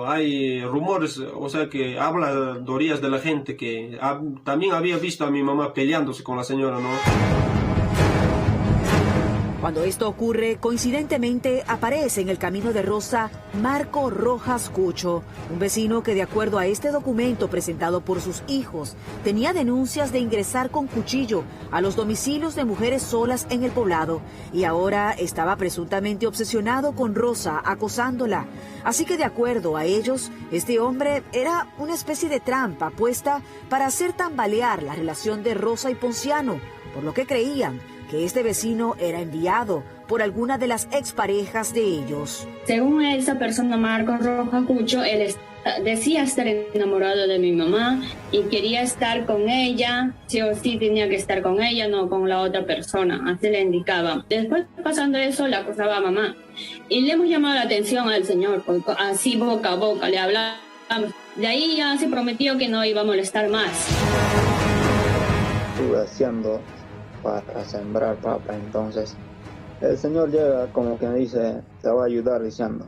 hay rumores, o sea, que habladorías de la gente que también había visto a mi mamá peleándose con la señora, ¿no? Cuando esto ocurre, coincidentemente aparece en el camino de Rosa Marco Rojas Cucho, un vecino que, de acuerdo a este documento presentado por sus hijos, tenía denuncias de ingresar con cuchillo a los domicilios de mujeres solas en el poblado y ahora estaba presuntamente obsesionado con Rosa, acosándola. Así que, de acuerdo a ellos, este hombre era una especie de trampa puesta para hacer tambalear la relación de Rosa y Ponciano, por lo que creían que este vecino era enviado por alguna de las exparejas de ellos. Según esa persona, Marcos Rojas Cucho, él decía estar enamorado de mi mamá y quería estar con ella, sí o sí tenía que estar con ella, no con la otra persona, así le indicaba. Después, pasando eso, le acosaba a mamá. Y le hemos llamado la atención al señor, así boca a boca, le hablábamos. De ahí ya se prometió que no iba a molestar más. Estuve haciendo para sembrar papa, entonces el señor llega como que me dice, te va a ayudar, diciendo,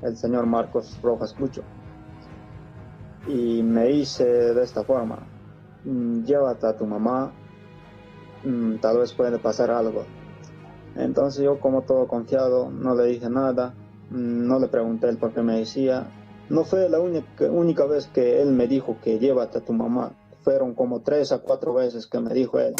el señor Marcos Rojas Cucho, y me dice de esta forma, llévate a tu mamá, tal vez puede pasar algo. Entonces yo, como todo confiado, no le dije nada, no le pregunté el por qué me decía. No fue la única vez que él me dijo que llévate a tu mamá, fueron como 3 a 4 veces que me dijo él.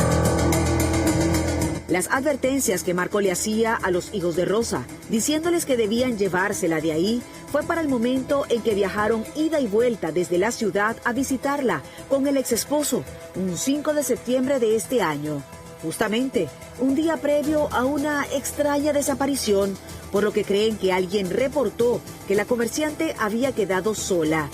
Las advertencias que Marco le hacía a los hijos de Rosa, diciéndoles que debían llevársela de ahí, fue para el momento en que viajaron ida y vuelta desde la ciudad a visitarla con el exesposo, un 5 de septiembre de este año. Justamente, un día previo a una extraña desaparición, por lo que creen que alguien reportó que la comerciante había quedado sola.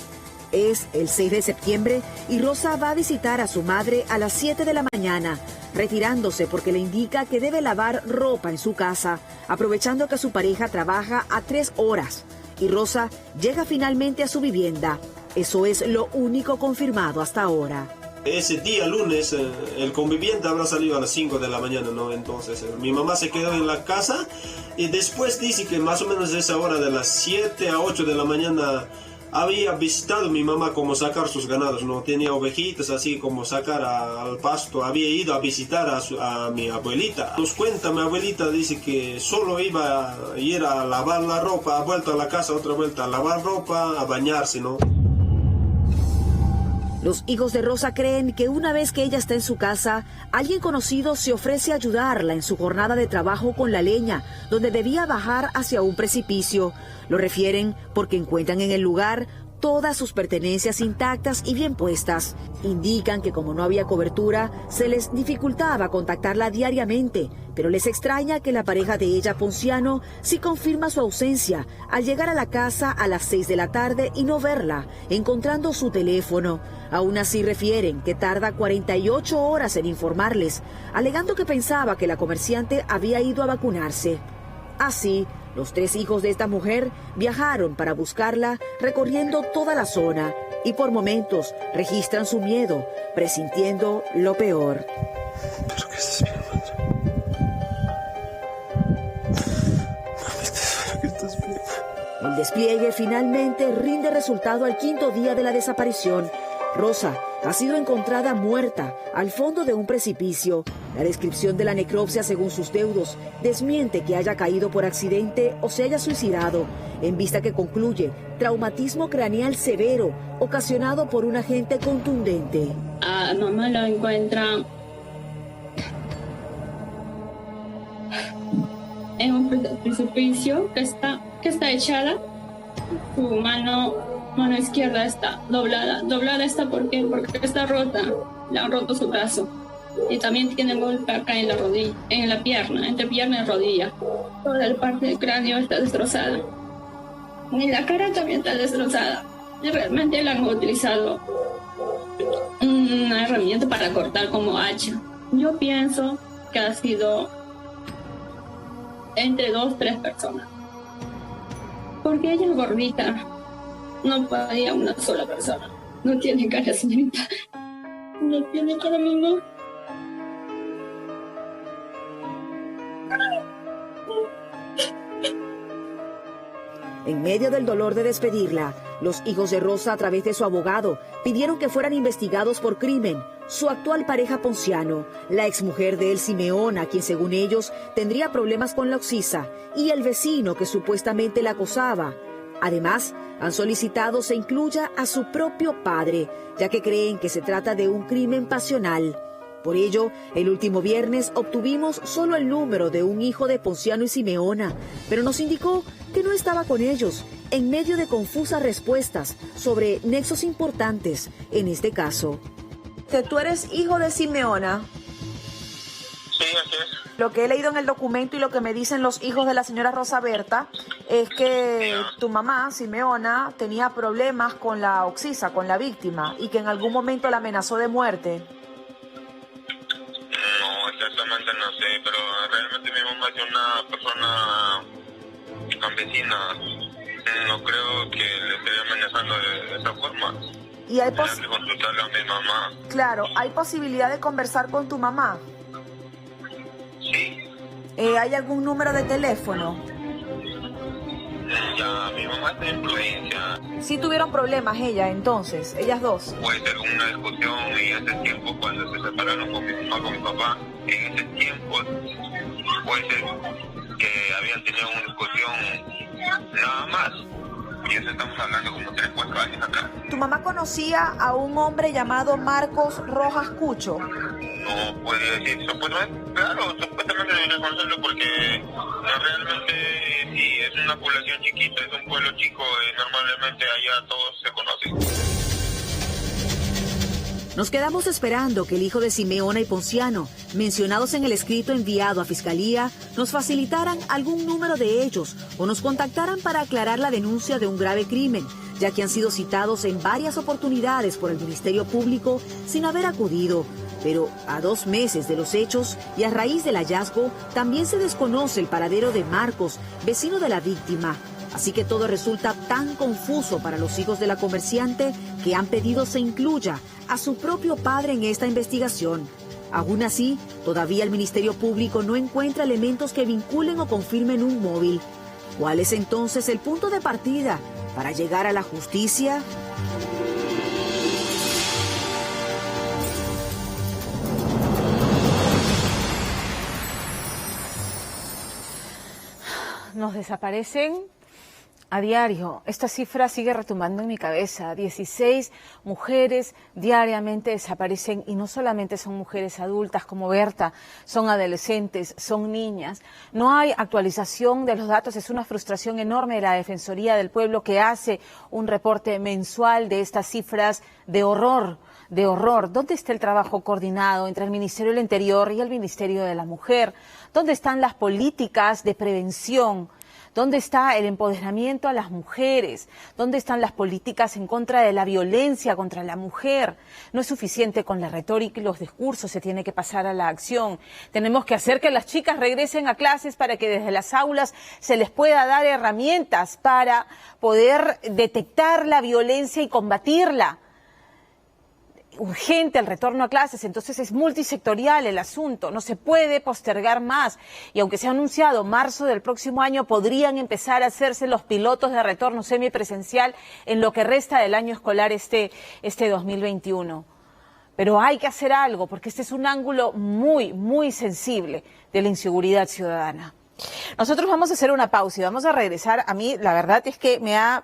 Es el 6 de septiembre y Rosa va a visitar a su madre a las 7 de la mañana, retirándose porque le indica que debe lavar ropa en su casa, aprovechando que su pareja trabaja a 3 horas. Y Rosa llega finalmente a su vivienda. Eso es lo único confirmado hasta ahora. Ese día, lunes, el conviviente habrá salido a las 5 de la mañana, ¿no? Entonces, mi mamá se quedó en la casa y después dice que más o menos a esa hora de las 7 a 8 de la mañana había visitado mi mamá como sacar sus ganados, ¿no? Tenía ovejitas, así como sacar al pasto. Había ido a visitar a mi abuelita. Nos cuenta mi abuelita, dice que solo iba a ir a lavar la ropa, ha vuelto a la casa, otra vuelta a lavar ropa, a bañarse, ¿no? Los hijos de Rosa creen que una vez que ella está en su casa, alguien conocido se ofrece a ayudarla en su jornada de trabajo con la leña, donde debía bajar hacia un precipicio. Lo refieren porque encuentran en el lugar todas sus pertenencias intactas y bien puestas. Indican que como no había cobertura, se les dificultaba contactarla diariamente, pero les extraña que la pareja de ella, Ponciano, sí confirma su ausencia al llegar a la casa a las 6 de la tarde y no verla, encontrando su teléfono. Aún así refieren que tarda 48 horas en informarles, alegando que pensaba que la comerciante había ido a vacunarse. Así, los 3 hijos de esta mujer viajaron para buscarla recorriendo toda la zona y por momentos registran su miedo, presintiendo lo peor. Espero que estés bien, espero que estés bien. El despliegue finalmente rinde resultado al 5º día de la desaparición. Rosa ha sido encontrada muerta al fondo de un precipicio. La descripción de la necropsia, según sus deudos, desmiente que haya caído por accidente o se haya suicidado, en vista que concluye traumatismo craneal severo ocasionado por un agente contundente. A mamá la encuentran en un precipicio que está echada. Su mano izquierda está doblada está porque está rota, le han roto su brazo y también tiene golpe acá en la rodilla, en la pierna, entre pierna y rodilla. Toda la parte del cráneo está destrozada y la cara también está destrozada. Y realmente le han utilizado una herramienta para cortar como hacha. Yo pienso que ha sido entre 2 o 3 personas, porque ella es gordita. No podía una sola persona. No tiene cara, señorita. No tiene cara, mamá. En medio del dolor de despedirla, los hijos de Rosa, a través de su abogado, pidieron que fueran investigados por crimen. Su actual pareja Ponciano, la exmujer de él Simeona, quien según ellos tendría problemas con la oxisa, y el vecino que supuestamente la acosaba. Además, han solicitado se incluya a su propio padre, ya que creen que se trata de un crimen pasional. Por ello, el último viernes obtuvimos solo el número de un hijo de Ponciano y Simeona, pero nos indicó que no estaba con ellos, en medio de confusas respuestas sobre nexos importantes en este caso. ¿Tú eres hijo de Simeona? Sí, así es. Lo que he leído en el documento y lo que me dicen los hijos de la señora Rosa Berta es que tu mamá, Simeona, tenía problemas con la oxisa, con la víctima, y que en algún momento la amenazó de muerte. No, exactamente no sé, pero realmente mi mamá es una persona campesina, No creo que le esté amenazando de esa forma. Y hay Tendría que consultarle a mi mamá. Claro, ¿hay posibilidad de conversar con tu mamá? Sí. ¿Hay algún número de teléfono? Ya, mi mamá está en Provincia. Sí tuvieron problemas ellas dos. Puede ser una discusión y hace tiempo cuando se separaron con mi mamá, con mi papá, en ese tiempo puede ser que habían tenido una discusión nada más. Y eso estamos hablando como 3, 4 años acá. ¿Tu mamá conocía a un hombre llamado Marcos Rojas Cucho? No podría decir, supuestamente, claro, supuestamente debería conocerlo porque realmente sí, es una población chiquita, es un pueblo chico y normalmente allá todos se conocen. Nos quedamos esperando que el hijo de Simeona y Ponciano, mencionados en el escrito enviado a Fiscalía, nos facilitaran algún número de ellos o nos contactaran para aclarar la denuncia de un grave crimen, ya que han sido citados en varias oportunidades por el Ministerio Público sin haber acudido. Pero a 2 meses de los hechos y a raíz del hallazgo, también se desconoce el paradero de Marcos, vecino de la víctima. Así que todo resulta tan confuso para los hijos de la comerciante que han pedido se incluya a su propio padre en esta investigación. Aún así, todavía el Ministerio Público no encuentra elementos que vinculen o confirmen un móvil. ¿Cuál es entonces el punto de partida para llegar a la justicia? Nos desaparecen a diario. Esta cifra sigue retumbando en mi cabeza. 16 mujeres diariamente desaparecen y no solamente son mujeres adultas como Berta, son adolescentes, son niñas. No hay actualización de los datos. Es una frustración enorme de la Defensoría del Pueblo que hace un reporte mensual de estas cifras de horror. ¿Dónde está el trabajo coordinado entre el Ministerio del Interior y el Ministerio de la Mujer? ¿Dónde están las políticas de prevención? ¿Dónde está el empoderamiento a las mujeres? ¿Dónde están las políticas en contra de la violencia contra la mujer? No es suficiente con la retórica y los discursos, se tiene que pasar a la acción. Tenemos que hacer que las chicas regresen a clases para que desde las aulas se les pueda dar herramientas para poder detectar la violencia y combatirla. Urgente el retorno a clases, entonces es multisectorial el asunto, no se puede postergar más. Y aunque se ha anunciado marzo del próximo año, podrían empezar a hacerse los pilotos de retorno semipresencial en lo que resta del año escolar este 2021. Pero hay que hacer algo, porque este es un ángulo muy, muy sensible de la inseguridad ciudadana. Nosotros vamos a hacer una pausa y vamos a regresar. A mí, la verdad es que me ha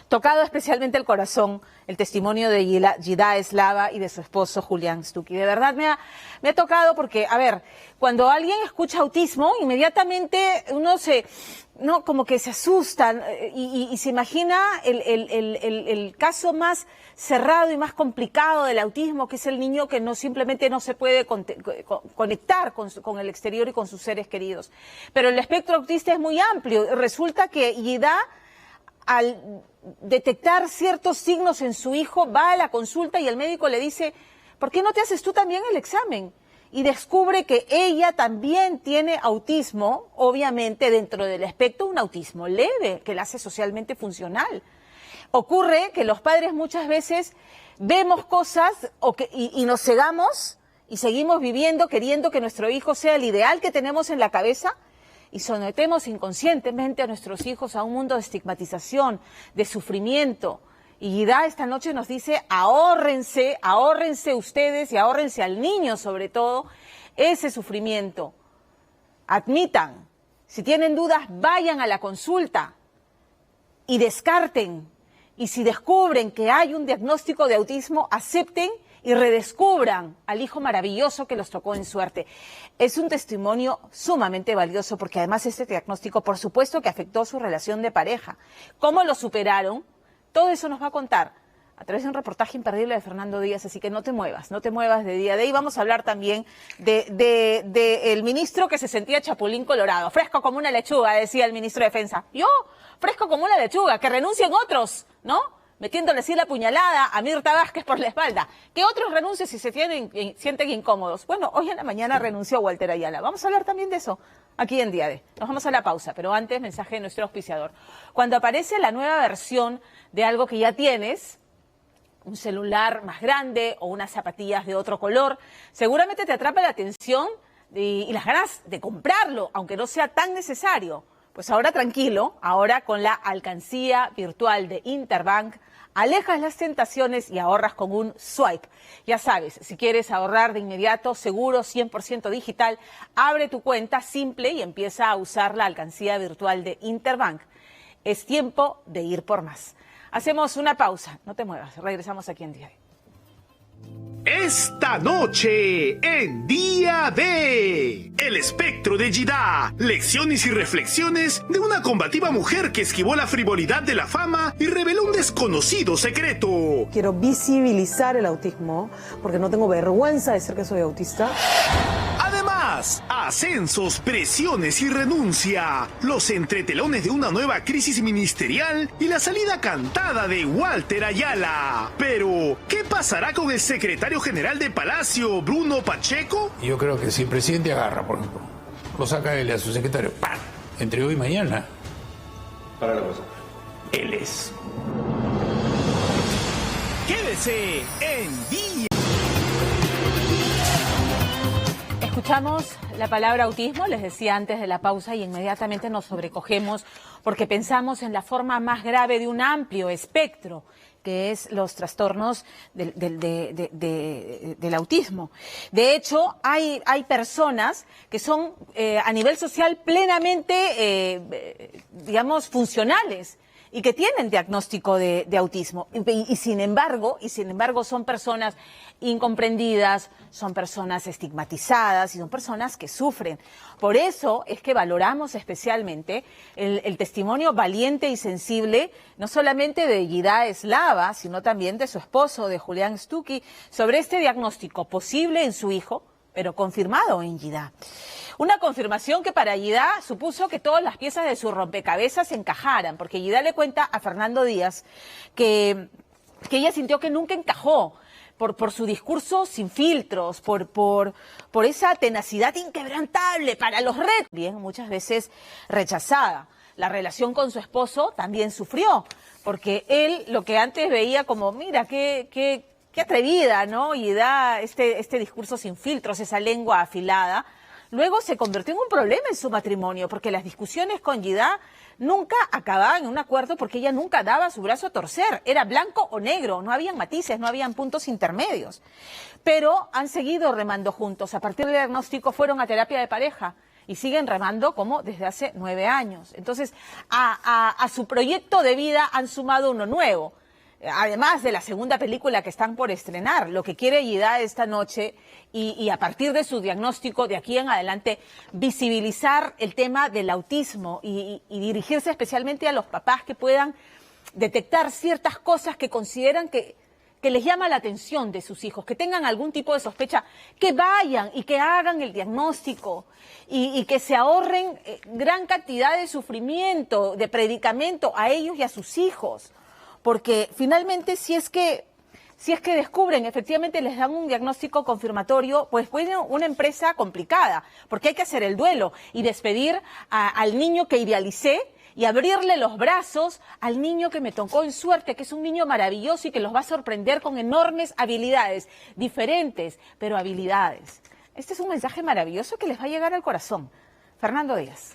tocado especialmente el corazón el testimonio de Yida Eslava y de su esposo Julián Stucky. De verdad me ha tocado porque, a ver, cuando alguien escucha autismo, inmediatamente uno como que se asusta y se imagina el caso más cerrado y más complicado del autismo, que es el niño que simplemente no se puede conectar con el exterior y con sus seres queridos. Pero el espectro autista es muy amplio. Resulta que Yida, al detectar ciertos signos en su hijo, va a la consulta y el médico le dice, ¿por qué no te haces tú también el examen? Y descubre que ella también tiene autismo, obviamente dentro del espectro un autismo leve, que la hace socialmente funcional. Ocurre que los padres muchas veces vemos cosas y nos cegamos y seguimos viviendo queriendo que nuestro hijo sea el ideal que tenemos en la cabeza, y sometemos inconscientemente a nuestros hijos a un mundo de estigmatización, de sufrimiento. Y Yida esta noche nos dice, ahórrense ustedes y ahórrense al niño sobre todo ese sufrimiento. Admitan, si tienen dudas, vayan a la consulta y descarten. Y si descubren que hay un diagnóstico de autismo, acepten y redescubran al hijo maravilloso que los tocó en suerte. Es un testimonio sumamente valioso porque además este diagnóstico, por supuesto, que afectó su relación de pareja. ¿Cómo lo superaron? Todo eso nos va a contar a través de un reportaje imperdible de Fernando Díaz, así que no te muevas de día de ahí. Vamos a hablar también de el ministro que se sentía chapulín colorado, fresco como una lechuga, decía el ministro de Defensa. Yo, fresco como una lechuga, que renuncien otros, ¿no? metiéndole así la puñalada a Mirta Vázquez por la espalda. Que otros renuncien si se sienten incómodos. Bueno, hoy en la mañana renunció Walter Ayala. Vamos a hablar también de eso aquí en Día D. Nos vamos a la pausa, pero antes mensaje de nuestro auspiciador. Cuando aparece la nueva versión de algo que ya tienes, un celular más grande o unas zapatillas de otro color, seguramente te atrapa la atención y las ganas de comprarlo, aunque no sea tan necesario. Pues ahora tranquilo, ahora con la alcancía virtual de Interbank, alejas las tentaciones y ahorras con un swipe. Ya sabes, si quieres ahorrar de inmediato, seguro, 100% digital, abre tu cuenta simple y empieza a usar la alcancía virtual de Interbank. Es tiempo de ir por más. Hacemos una pausa, no te muevas, regresamos aquí en Día D. Esta noche en Día D, El espectro de Yida, lecciones y reflexiones de una combativa mujer que esquivó la frivolidad de la fama y reveló un desconocido secreto. Quiero visibilizar el autismo porque no tengo vergüenza de decir que soy autista. Además, ascensos, presiones y renuncia, los entretelones de una nueva crisis ministerial y la salida cantada de Walter Ayala. Pero, ¿qué pasará con el secretario general de Palacio, Bruno Pacheco? Yo creo que si el presidente agarra, por ejemplo, lo saca él a su secretario, ¡pam!, entre hoy y mañana. Para la cosa. Él es. Quédese en Día. Escuchamos la palabra autismo, les decía antes de la pausa, y inmediatamente nos sobrecogemos porque pensamos en la forma más grave de un amplio espectro, que es los trastornos del autismo. De hecho, hay personas que son a nivel social plenamente, digamos, funcionales y que tienen diagnóstico de autismo. Y sin embargo son personas incomprendidas, son personas estigmatizadas y son personas que sufren. Por eso es que valoramos especialmente el testimonio valiente y sensible, no solamente de Yida Eslava, sino también de su esposo, de Julián Stucky, sobre este diagnóstico posible en su hijo, pero confirmado en Yida. Una confirmación que para Yida supuso que todas las piezas de su rompecabezas encajaran, porque Yida le cuenta a Fernando Díaz que ella sintió que nunca encajó por su discurso sin filtros, por esa tenacidad inquebrantable para los retos, bien, muchas veces rechazada. La relación con su esposo también sufrió, porque él lo que antes veía como, mira, qué atrevida, ¿no? Y da este discurso sin filtros, esa lengua afilada. Luego se convirtió en un problema en su matrimonio, porque las discusiones con Yida nunca acababan en un acuerdo, porque ella nunca daba su brazo a torcer. Era blanco o negro, no habían matices, no habían puntos intermedios. Pero han seguido remando juntos. A partir del diagnóstico fueron a terapia de pareja y siguen remando como desde hace 9 años. Entonces, a su proyecto de vida han sumado uno nuevo. Además de la segunda película que están por estrenar, lo que quiere Yida esta noche y a partir de su diagnóstico de aquí en adelante visibilizar el tema del autismo y dirigirse especialmente a los papás que puedan detectar ciertas cosas que consideran que les llama la atención de sus hijos, que tengan algún tipo de sospecha, que vayan y que hagan el diagnóstico y que se ahorren gran cantidad de sufrimiento, de predicamento a ellos y a sus hijos. Porque finalmente si es que descubren, efectivamente les dan un diagnóstico confirmatorio, pues puede ser una empresa complicada, porque hay que hacer el duelo y despedir al niño que idealicé y abrirle los brazos al niño que me tocó en suerte, que es un niño maravilloso y que los va a sorprender con enormes habilidades, diferentes, pero habilidades. Este es un mensaje maravilloso que les va a llegar al corazón. Fernando Díaz.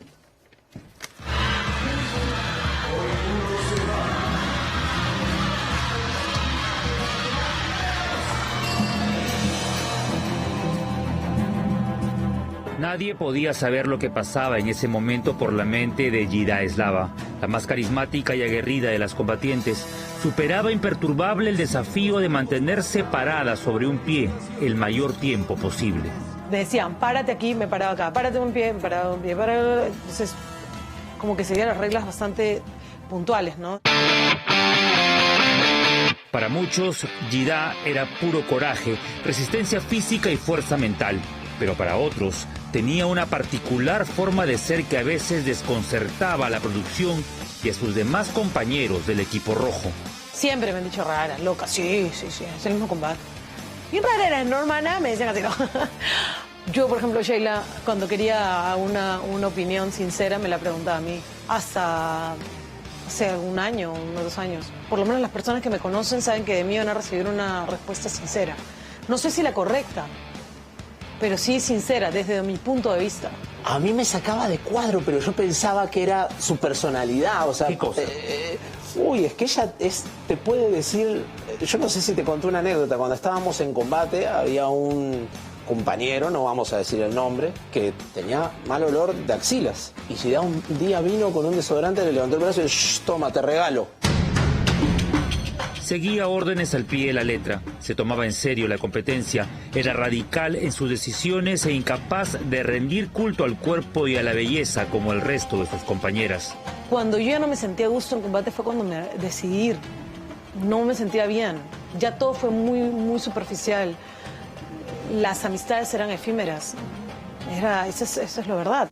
Nadie podía saber lo que pasaba en ese momento por la mente de Yida Eslava. La más carismática y aguerrida de las combatientes superaba imperturbable el desafío de mantenerse parada sobre un pie el mayor tiempo posible. Me decían, párate aquí, me paraba acá, párate un pie, me paraba un pie, párate. Entonces, como que seguían las reglas bastante puntuales, ¿no? Para muchos, Yida era puro coraje, resistencia física y fuerza mental. Pero para otros, tenía una particular forma de ser que a veces desconcertaba a la producción y a sus demás compañeros del equipo rojo. Siempre me han dicho rara, loca. Sí, es el mismo combate. Y rara eres, ¿no, hermana? Me decían así, no. Yo, por ejemplo, Sheila, cuando quería una opinión sincera, me la preguntaba a mí. Hasta hace un año, unos 2 años. Por lo menos las personas que me conocen saben que de mí van a recibir una respuesta sincera. No sé si la correcta, pero sí sincera, desde mi punto de vista. A mí me sacaba de cuadro, pero yo pensaba que era su personalidad, o sea... ¿Qué cosa? Es que ella te puede decir... Yo no sé si te conté una anécdota. Cuando estábamos en combate, había un compañero, no vamos a decir el nombre, que tenía mal olor de axilas. Y si un día vino con un desodorante, le levantó el brazo y toma, te regalo. Seguía órdenes al pie de la letra, se tomaba en serio la competencia, era radical en sus decisiones e incapaz de rendir culto al cuerpo y a la belleza como el resto de sus compañeras. Cuando yo ya no me sentía a gusto en combate fue cuando me decidí ir. No me sentía bien, ya todo fue muy superficial. Las amistades eran efímeras, eso es la verdad.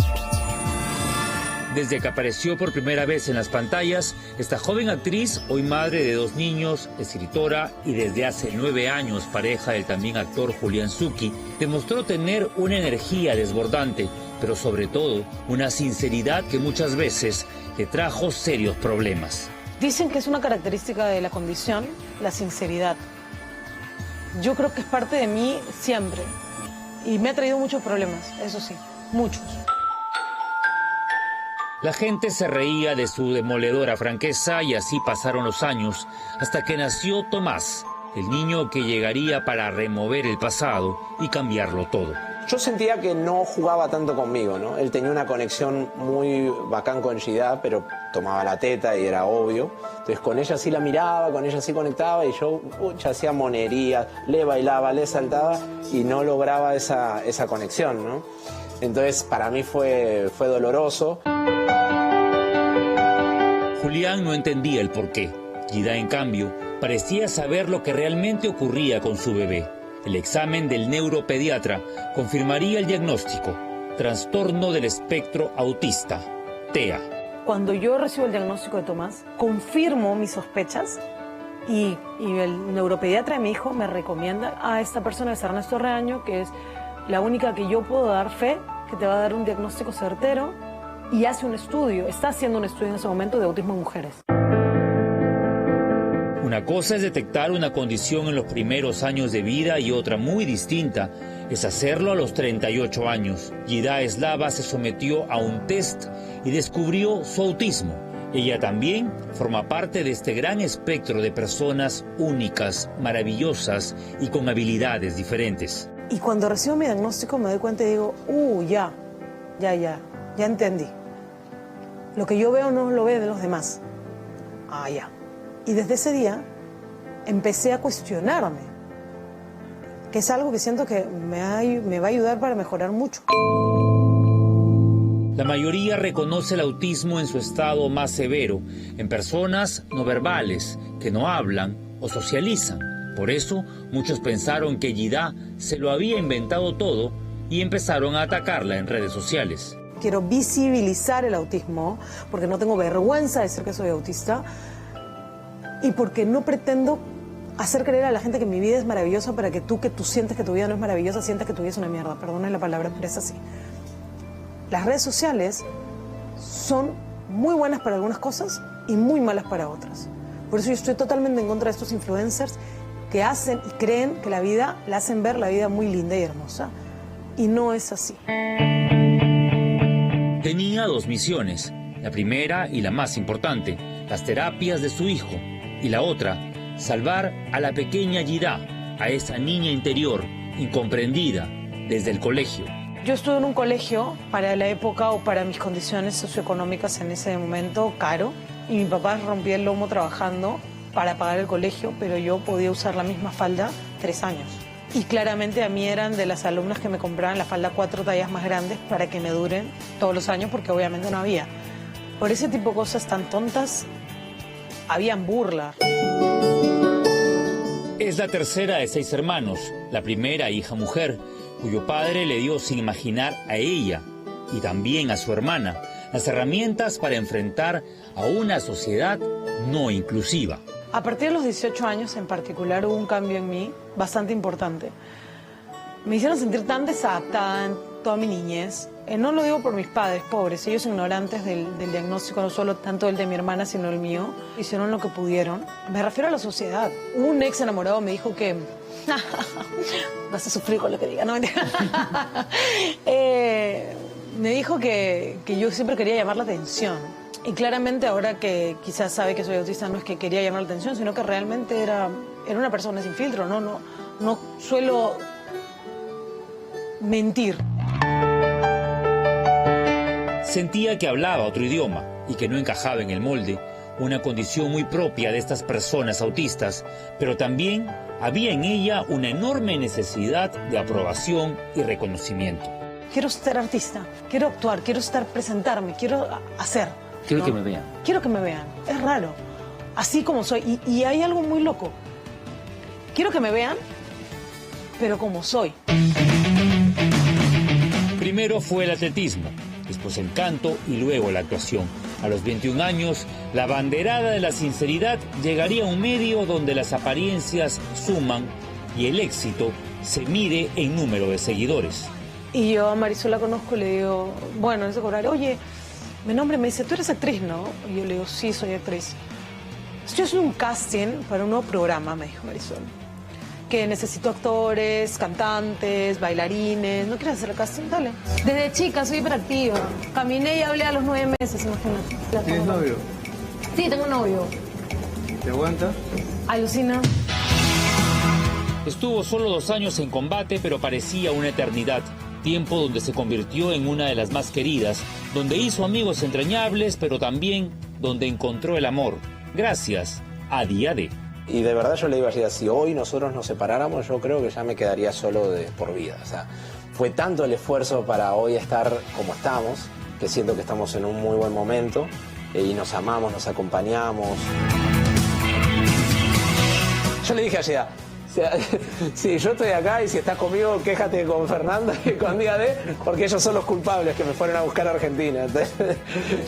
Desde que apareció por primera vez en las pantallas, esta joven actriz, hoy madre de 2 niños, escritora y desde hace 9 años pareja del también actor Julián Zucchi, demostró tener una energía desbordante, pero sobre todo una sinceridad que muchas veces le trajo serios problemas. Dicen que es una característica de la condición, la sinceridad. Yo creo que es parte de mí siempre y me ha traído muchos problemas, eso sí, muchos. La gente se reía de su demoledora franqueza y así pasaron los años, hasta que nació Tomás, el niño que llegaría para remover el pasado y cambiarlo todo. Yo sentía que no jugaba tanto conmigo, ¿no? Él tenía una conexión muy bacán con Gida, pero tomaba la teta y era obvio. Entonces con ella sí la miraba, con ella sí conectaba y yo hacía monerías, le bailaba, le saltaba y no lograba esa conexión, ¿no? Entonces para mí fue doloroso. Julián no entendía el porqué. Gida, en cambio, parecía saber lo que realmente ocurría con su bebé. El examen del neuropediatra confirmaría el diagnóstico: trastorno del espectro autista, TEA. Cuando yo recibo el diagnóstico de Tomás, confirmo mis sospechas y el neuropediatra de mi hijo me recomienda a esta persona, es Ernesto Reaño, que es la única que yo puedo dar fe, que te va a dar un diagnóstico certero, y hace un estudio, está haciendo un estudio en ese momento de autismo en mujeres. Una cosa es detectar una condición en los primeros años de vida y otra muy distinta es hacerlo a los 38 años. Gida Eslava se sometió a un test y descubrió su autismo. Ella también forma parte de este gran espectro de personas únicas, maravillosas y con habilidades diferentes. Y cuando recibo mi diagnóstico me doy cuenta y digo, ya entendí. Lo que yo veo no lo ve de los demás. Ya. Y desde ese día empecé a cuestionarme, que es algo que siento que me va a ayudar para mejorar mucho. La mayoría reconoce el autismo en su estado más severo, en personas no verbales, que no hablan o socializan. Por eso, muchos pensaron que Gida se lo había inventado todo y empezaron a atacarla en redes sociales. Quiero visibilizar el autismo, porque no tengo vergüenza de decir que soy autista y porque no pretendo hacer creer a la gente que mi vida es maravillosa para que tú sientes que tu vida no es maravillosa, sientas que tu vida es una mierda. Perdona la palabra, pero es así. Las redes sociales son muy buenas para algunas cosas y muy malas para otras. Por eso yo estoy totalmente en contra de estos influencers que hacen y creen que la vida, la hacen ver la vida muy linda y hermosa. Y no es así. Tenía 2 misiones. La primera y la más importante, las terapias de su hijo. Y la otra, salvar a la pequeña Gida, a esa niña interior, incomprendida, desde el colegio. Yo estuve en un colegio para la época o para mis condiciones socioeconómicas en ese momento caro. Y mi papá rompía el lomo trabajando para pagar el colegio, pero yo podía usar la misma falda 3 años. Y claramente a mí eran de las alumnas que me compraban la falda 4 tallas más grandes para que me duren todos los años, porque obviamente no había. Por ese tipo de cosas tan tontas, habían burlas. Es la tercera de 6 hermanos, la primera hija mujer, cuyo padre le dio sin imaginar a ella y también a su hermana las herramientas para enfrentar a una sociedad no inclusiva. A partir de los 18 años en particular hubo un cambio en mí bastante importante. Me hicieron sentir tan desadaptada en toda mi niñez. No lo digo por mis padres, pobres, ellos ignorantes del diagnóstico, no solo tanto el de mi hermana, sino el mío. Hicieron lo que pudieron. Me refiero a la sociedad. Un ex enamorado me dijo que... vas a sufrir con lo que diga, ¿no? Me dijo que yo siempre quería llamar la atención. Y claramente ahora que quizás sabe que soy autista, no es que quería llamar la atención, sino que realmente era una persona sin filtro. No suelo mentir. Sentía que hablaba otro idioma y que no encajaba en el molde, una condición muy propia de estas personas autistas, pero también había en ella una enorme necesidad de aprobación y reconocimiento. Quiero ser artista, quiero actuar, quiero presentarme, quiero hacer. Quiero que me vean. Quiero que me vean, es raro, así como soy. Y hay algo muy loco. Quiero que me vean, pero como soy. Primero fue el atletismo, después el canto y luego la actuación. A los 21 años, la banderada de la sinceridad llegaría a un medio donde las apariencias suman y el éxito se mide en número de seguidores. Y yo a Marisol la conozco y le digo, bueno, en ese horario, oye, mi nombre me dice, ¿tú eres actriz, no? Y yo le digo, sí, soy actriz. Yo soy un casting para un nuevo programa, me dijo Marisol, que necesito actores, cantantes, bailarines. ¿No quieres hacer el casting? Dale. Desde chica soy hiperactiva. Caminé y hablé a los 9 meses, imagínate. ¿Tienes novio? Sí, tengo un novio. ¿Te aguanta? Alucina. Estuvo solo 2 años en Combate, pero parecía una eternidad. Tiempo donde se convirtió en una de las más queridas, donde hizo amigos entrañables, pero también donde encontró el amor, gracias a Día D. Y de verdad yo le digo a Gida, si hoy nosotros nos separáramos, yo creo que ya me quedaría solo de por vida. O sea, fue tanto el esfuerzo para hoy estar como estamos, que siento que estamos en un muy buen momento, y nos amamos, nos acompañamos. Yo le dije a Gida, si yo estoy acá y si estás conmigo, quéjate con Fernanda y con Día D, porque ellos son los culpables que me fueron a buscar a Argentina. Entonces,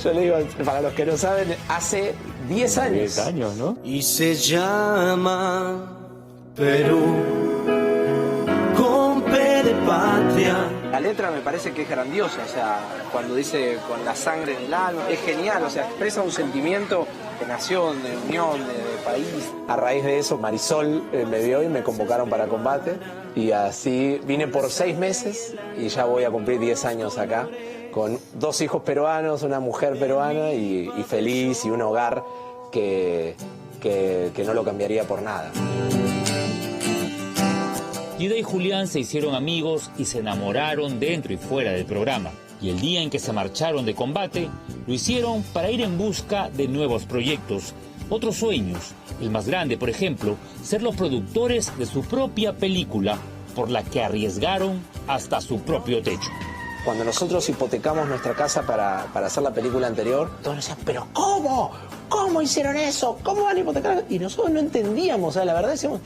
yo le digo, para los que no saben, hace 10 años. 10 años, ¿no? Y se llama Perú, con P de patria. La letra me parece que es grandiosa, o sea, cuando dice con la sangre en el alma, es genial, o sea, expresa un sentimiento de nación, de unión, de país. A raíz de eso, Marisol me vio y me convocaron para Combate, y así vine por 6 meses y ya voy a cumplir 10 años acá, con 2 hijos peruanos, una mujer peruana y feliz, y un hogar que no lo cambiaría por nada. Gida y Julián se hicieron amigos y se enamoraron dentro y fuera del programa. Y el día en que se marcharon de Combate, lo hicieron para ir en busca de nuevos proyectos, otros sueños. El más grande, por ejemplo, ser los productores de su propia película, por la que arriesgaron hasta su propio techo. Cuando nosotros hipotecamos nuestra casa para hacer la película anterior, todos decían, ¿pero cómo? ¿Cómo hicieron eso? ¿Cómo van a hipotecar? Y nosotros no entendíamos, o sea, la verdad decíamos,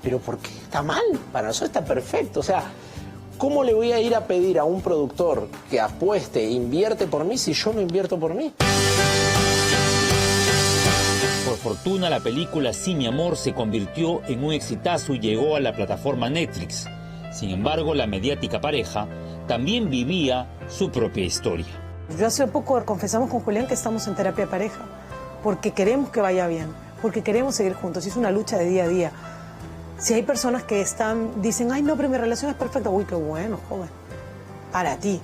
¿pero por qué está mal? Para nosotros está perfecto, o sea, ¿cómo le voy a ir a pedir a un productor que apueste e invierte por mí si yo no invierto por mí? Por fortuna, la película Sí, mi amor se convirtió en un exitazo y llegó a la plataforma Netflix. Sin embargo, la mediática pareja también vivía su propia historia. Yo hace poco confesamos con Julián que estamos en terapia de pareja, porque queremos que vaya bien, porque queremos seguir juntos, y es una lucha de día a día. Si hay personas que dicen, ay no, pero mi relación es perfecta, uy, qué bueno, joven, para ti.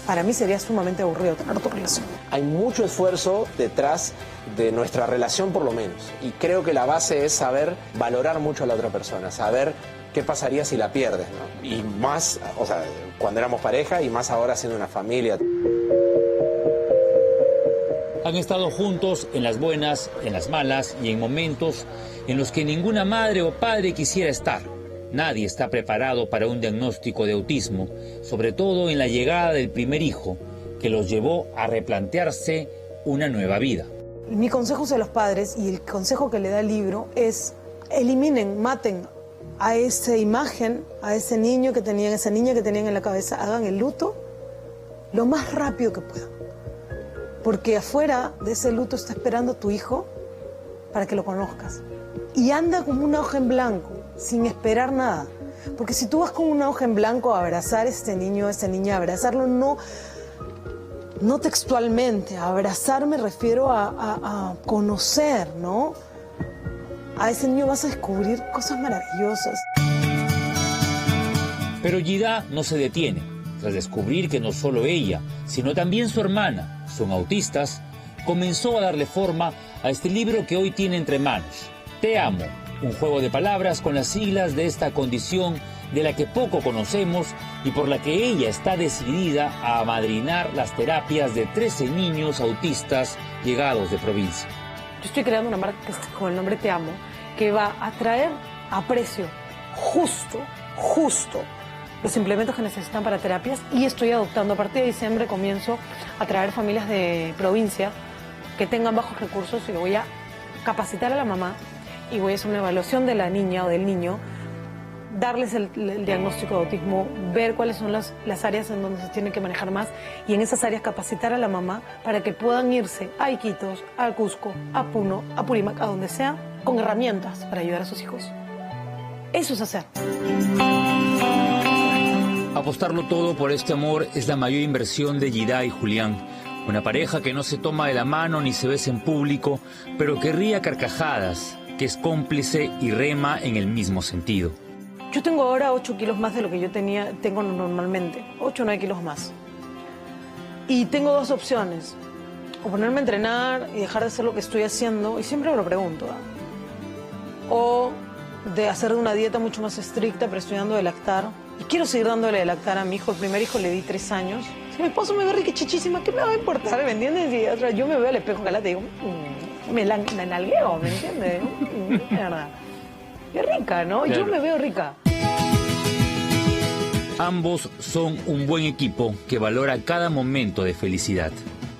Para mí sería sumamente aburrido tener otra relación. Hay mucho esfuerzo detrás de nuestra relación, por lo menos. Y creo que la base es saber valorar mucho a la otra persona, saber qué pasaría si la pierdes, ¿no? Y más, o sea, cuando éramos pareja y más ahora siendo una familia. Han estado juntos en las buenas, en las malas y en momentos en los que ninguna madre o padre quisiera estar. Nadie está preparado para un diagnóstico de autismo, sobre todo en la llegada del primer hijo, que los llevó a replantearse una nueva vida. Mi consejo a los padres, y el consejo que le da el libro, es eliminen, maten a esa imagen, a ese niño que tenían, esa niña que tenían en la cabeza, hagan el luto lo más rápido que puedan. Porque afuera de ese luto está esperando tu hijo para que lo conozcas. Y anda como una hoja en blanco, sin esperar nada. Porque si tú vas con una hoja en blanco a abrazar a este niño, a esta niña, a abrazarlo no textualmente, a abrazar me refiero a conocer, ¿no? A ese niño vas a descubrir cosas maravillosas. Pero Yida no se detiene. Tras descubrir que no solo ella, sino también su hermana son autistas, comenzó a darle forma a este libro que hoy tiene entre manos. Te amo, un juego de palabras con las siglas de esta condición de la que poco conocemos y por la que ella está decidida a amadrinar las terapias de 13 niños autistas llegados de provincia. Yo estoy creando una marca con el nombre Te Amo, que va a traer a precio justo los implementos que necesitan para terapias, y estoy adoptando, a partir de diciembre comienzo a traer familias de provincia que tengan bajos recursos y voy a capacitar a la mamá y voy a hacer una evaluación de la niña o del niño, darles el diagnóstico de autismo, ver cuáles son las áreas en donde se tiene que manejar más y en esas áreas capacitar a la mamá para que puedan irse a Iquitos, a Cusco, a Puno, a Purímac, a donde sea, con herramientas para ayudar a sus hijos. Eso es hacer. Apostarlo todo por este amor es la mayor inversión de Yida y Julián, una pareja que no se toma de la mano ni se besa en público, pero que ríe a carcajadas, que es cómplice y rema en el mismo sentido. Yo tengo ahora 8 kilos más de lo que yo tengo normalmente, 8 o 9 kilos más. Y tengo dos opciones, o ponerme a entrenar y dejar de hacer lo que estoy haciendo, y siempre me lo pregunto, o de hacer una dieta mucho más estricta, pero estoy dando de lactar. Y quiero seguir dándole de lactar a mi hijo. El primer hijo le di 3 años. Si mi esposo me ve rica y chichísima, ¿qué me va a importar? ¿Me entiendes? Y otra, yo me veo al espejo calate y digo, me nalgueo, ¿me entiendes? Es verdad. Qué rica, ¿no? Claro. Yo me veo rica. Ambos son un buen equipo que valora cada momento de felicidad.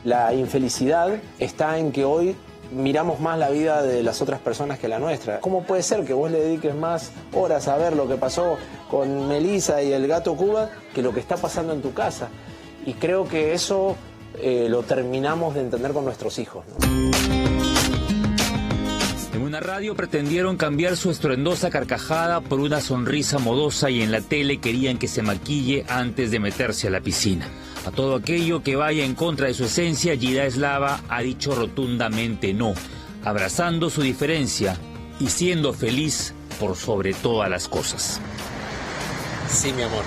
La infelicidad está en que hoy miramos más la vida de las otras personas que la nuestra. ¿Cómo puede ser que vos le dediques más horas a ver lo que pasó con Melissa y el gato Cuba que lo que está pasando en tu casa? Y creo que eso lo terminamos de entender con nuestros hijos, ¿no? En una radio pretendieron cambiar su estruendosa carcajada por una sonrisa modosa y en la tele querían que se maquille antes de meterse a la piscina. A todo aquello que vaya en contra de su esencia, Yida Eslava ha dicho rotundamente no, abrazando su diferencia y siendo feliz por sobre todas las cosas. Sí, mi amor.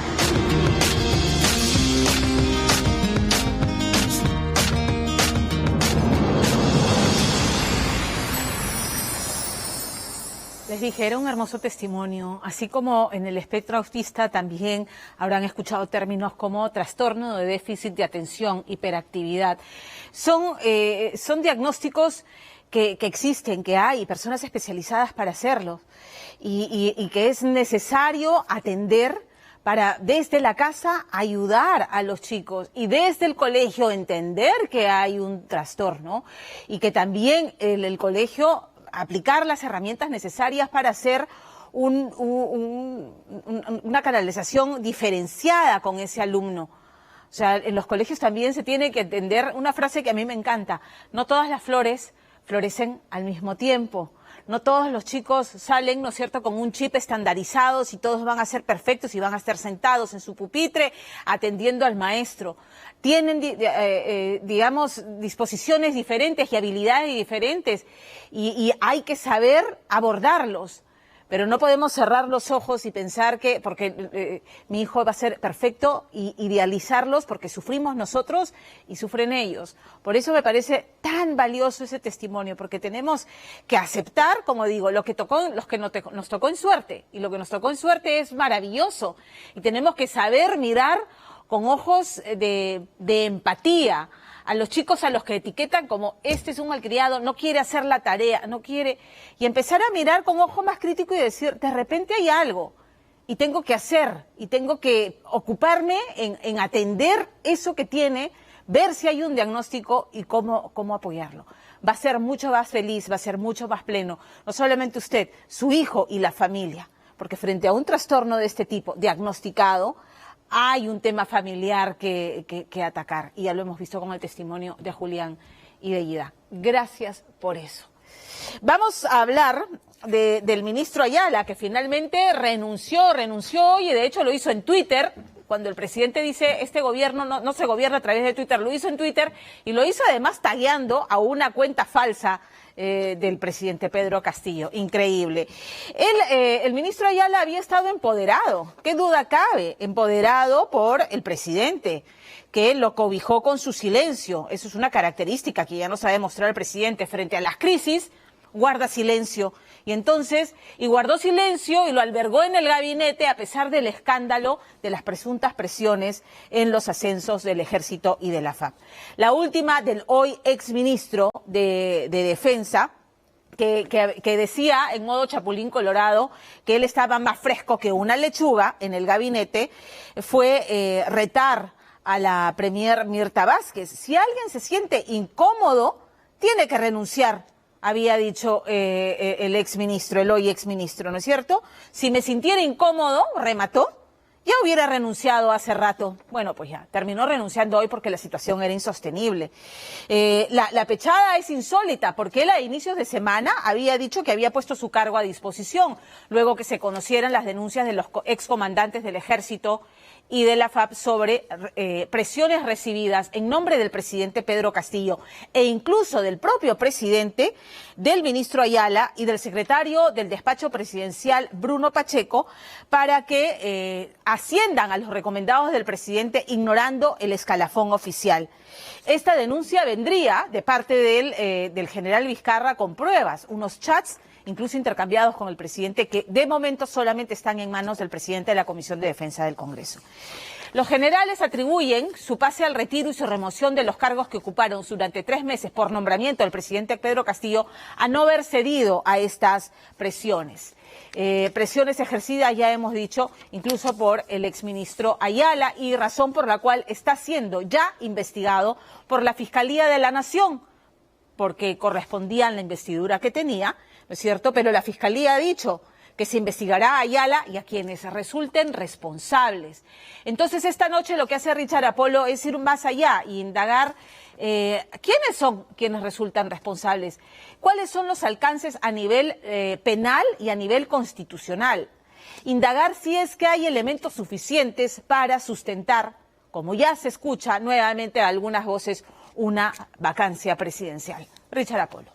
Les dije, era un hermoso testimonio, así como en el espectro autista también habrán escuchado términos como trastorno de déficit de atención, hiperactividad. Son diagnósticos que existen, que hay personas especializadas para hacerlos y que es necesario atender para desde la casa ayudar a los chicos y desde el colegio entender que hay un trastorno y que también el colegio aplicar las herramientas necesarias para hacer una canalización diferenciada con ese alumno. O sea, en los colegios también se tiene que entender una frase que a mí me encanta: no todas las flores florecen al mismo tiempo. No todos los chicos salen, ¿no es cierto?, con un chip estandarizado y todos van a ser perfectos y van a estar sentados en su pupitre atendiendo al maestro. Tienen, digamos, disposiciones diferentes y habilidades diferentes y hay que saber abordarlos. Pero no podemos cerrar los ojos y pensar que, porque mi hijo va a ser perfecto, y idealizarlos porque sufrimos nosotros y sufren ellos. Por eso me parece tan valioso ese testimonio, porque tenemos que aceptar, como digo, nos tocó en suerte. Y lo que nos tocó en suerte es maravilloso. Y tenemos que saber mirar con ojos de empatía a los chicos a los que etiquetan como este es un malcriado, no quiere hacer la tarea, no quiere, y empezar a mirar con ojo más crítico y decir, de repente hay algo y tengo que hacer y tengo que ocuparme en atender eso que tiene, ver si hay un diagnóstico y cómo apoyarlo. Va a ser mucho más feliz, va a ser mucho más pleno, no solamente usted, su hijo y la familia, porque frente a un trastorno de este tipo diagnosticado, hay un tema familiar que atacar, y ya lo hemos visto con el testimonio de Julián y de Yida. Gracias por eso. Vamos a hablar del ministro Ayala, que finalmente renunció y de hecho lo hizo en Twitter. Cuando el presidente dice este gobierno no se gobierna a través de Twitter, lo hizo en Twitter y lo hizo además tagueando a una cuenta falsa del presidente Pedro Castillo. Increíble. El ministro Ayala había estado empoderado, qué duda cabe, empoderado por el presidente, que lo cobijó con su silencio. Eso es una característica que ya nos ha demostrado el presidente frente a las crisis. Guarda silencio. Y guardó silencio y lo albergó en el gabinete a pesar del escándalo de las presuntas presiones en los ascensos del Ejército y de la FAP. La última del hoy exministro de Defensa, que decía en modo chapulín colorado que él estaba más fresco que una lechuga en el gabinete, fue retar a la premier Mirta Vázquez. Si alguien se siente incómodo, tiene que renunciar, había dicho el hoy exministro, ¿no es cierto? Si me sintiera incómodo, remató, ya hubiera renunciado hace rato. Bueno, pues ya, terminó renunciando hoy porque la situación era insostenible. La pechada es insólita porque él a inicios de semana había dicho que había puesto su cargo a disposición, luego que se conocieran las denuncias de los excomandantes del Ejército y de la FAP sobre presiones recibidas en nombre del presidente Pedro Castillo e incluso del propio presidente, del ministro Ayala y del secretario del despacho presidencial Bruno Pacheco para que asciendan a los recomendados del presidente ignorando el escalafón oficial. Esta denuncia vendría de parte del general Vizcarra con pruebas, unos chats incluso intercambiados con el presidente, que de momento solamente están en manos del presidente de la Comisión de Defensa del Congreso. Los generales atribuyen su pase al retiro y su remoción de los cargos que ocuparon durante 3 meses por nombramiento del presidente Pedro Castillo a no haber cedido a estas presiones. Presiones ejercidas, ya hemos dicho, incluso por el exministro Ayala, y razón por la cual está siendo ya investigado por la Fiscalía de la Nación, porque correspondía a la investidura que tenía, ¿no es cierto? Pero la Fiscalía ha dicho que se investigará a Ayala y a quienes resulten responsables. Entonces, esta noche lo que hace Richard Apolo es ir más allá y indagar quiénes son quienes resultan responsables, cuáles son los alcances a nivel penal y a nivel constitucional. Indagar si es que hay elementos suficientes para sustentar, como ya se escucha nuevamente a algunas voces, una vacancia presidencial. Richard Apolo.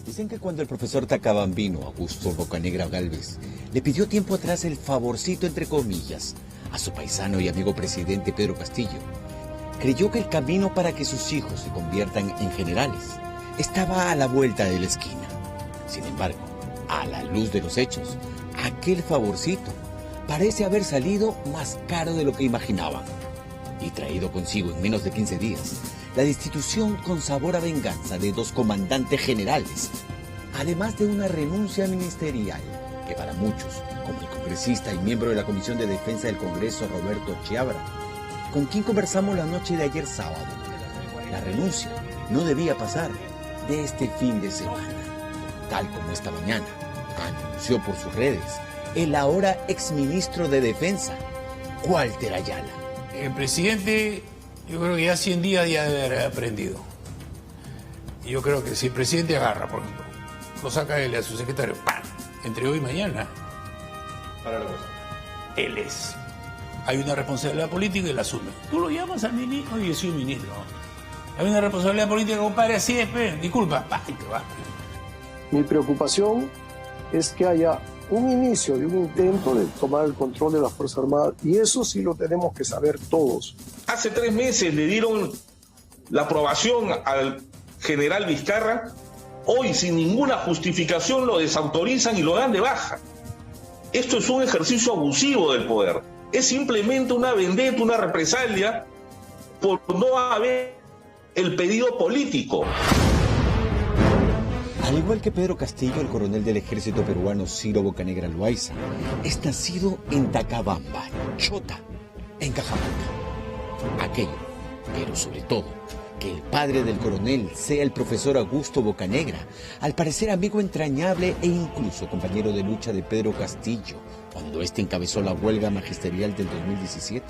Dicen que cuando el profesor Tacabambino, Augusto Bocanegra Gálvez, le pidió tiempo atrás el favorcito, entre comillas, a su paisano y amigo presidente Pedro Castillo, creyó que el camino para que sus hijos se conviertan en generales estaba a la vuelta de la esquina. Sin embargo, a la luz de los hechos, aquel favorcito parece haber salido más caro de lo que imaginaban y traído consigo en menos de 15 días la destitución con sabor a venganza de 2 comandantes generales, además de una renuncia ministerial que para muchos, como el congresista y miembro de la Comisión de Defensa del Congreso Roberto Chiabra, con quien conversamos la noche de ayer sábado, la renuncia no debía pasar de este fin de semana, tal como esta mañana anunció por sus redes el ahora exministro de Defensa, Walter Ayala. El presidente, yo creo que ya 100 días ya debe haber aprendido. Y yo creo que si el presidente agarra, por ejemplo, lo saca él a su secretario, ¡pam!, entre hoy y mañana, Para la cosa. él es. Hay una responsabilidad política y la asume. Tú lo llamas al ministro, oye, soy un ministro. Hay una responsabilidad política, compadre, así es, disculpa, ¡pam!, y te va. Mi preocupación es que haya un inicio de un intento de tomar el control de las Fuerzas Armadas, y eso sí lo tenemos que saber todos. Hace 3 meses le dieron la aprobación al general Vizcarra, hoy sin ninguna justificación lo desautorizan y lo dan de baja. Esto es un ejercicio abusivo del poder, es simplemente una vendetta, una represalia por no haber el pedido político. Al igual que Pedro Castillo, el coronel del ejército peruano Ciro Bocanegra Loaiza es nacido en Tacabamba, Chota, en Cajamarca. Aquello, pero sobre todo, que el padre del coronel sea el profesor Augusto Bocanegra, al parecer amigo entrañable e incluso compañero de lucha de Pedro Castillo, cuando éste encabezó la huelga magisterial del 2017,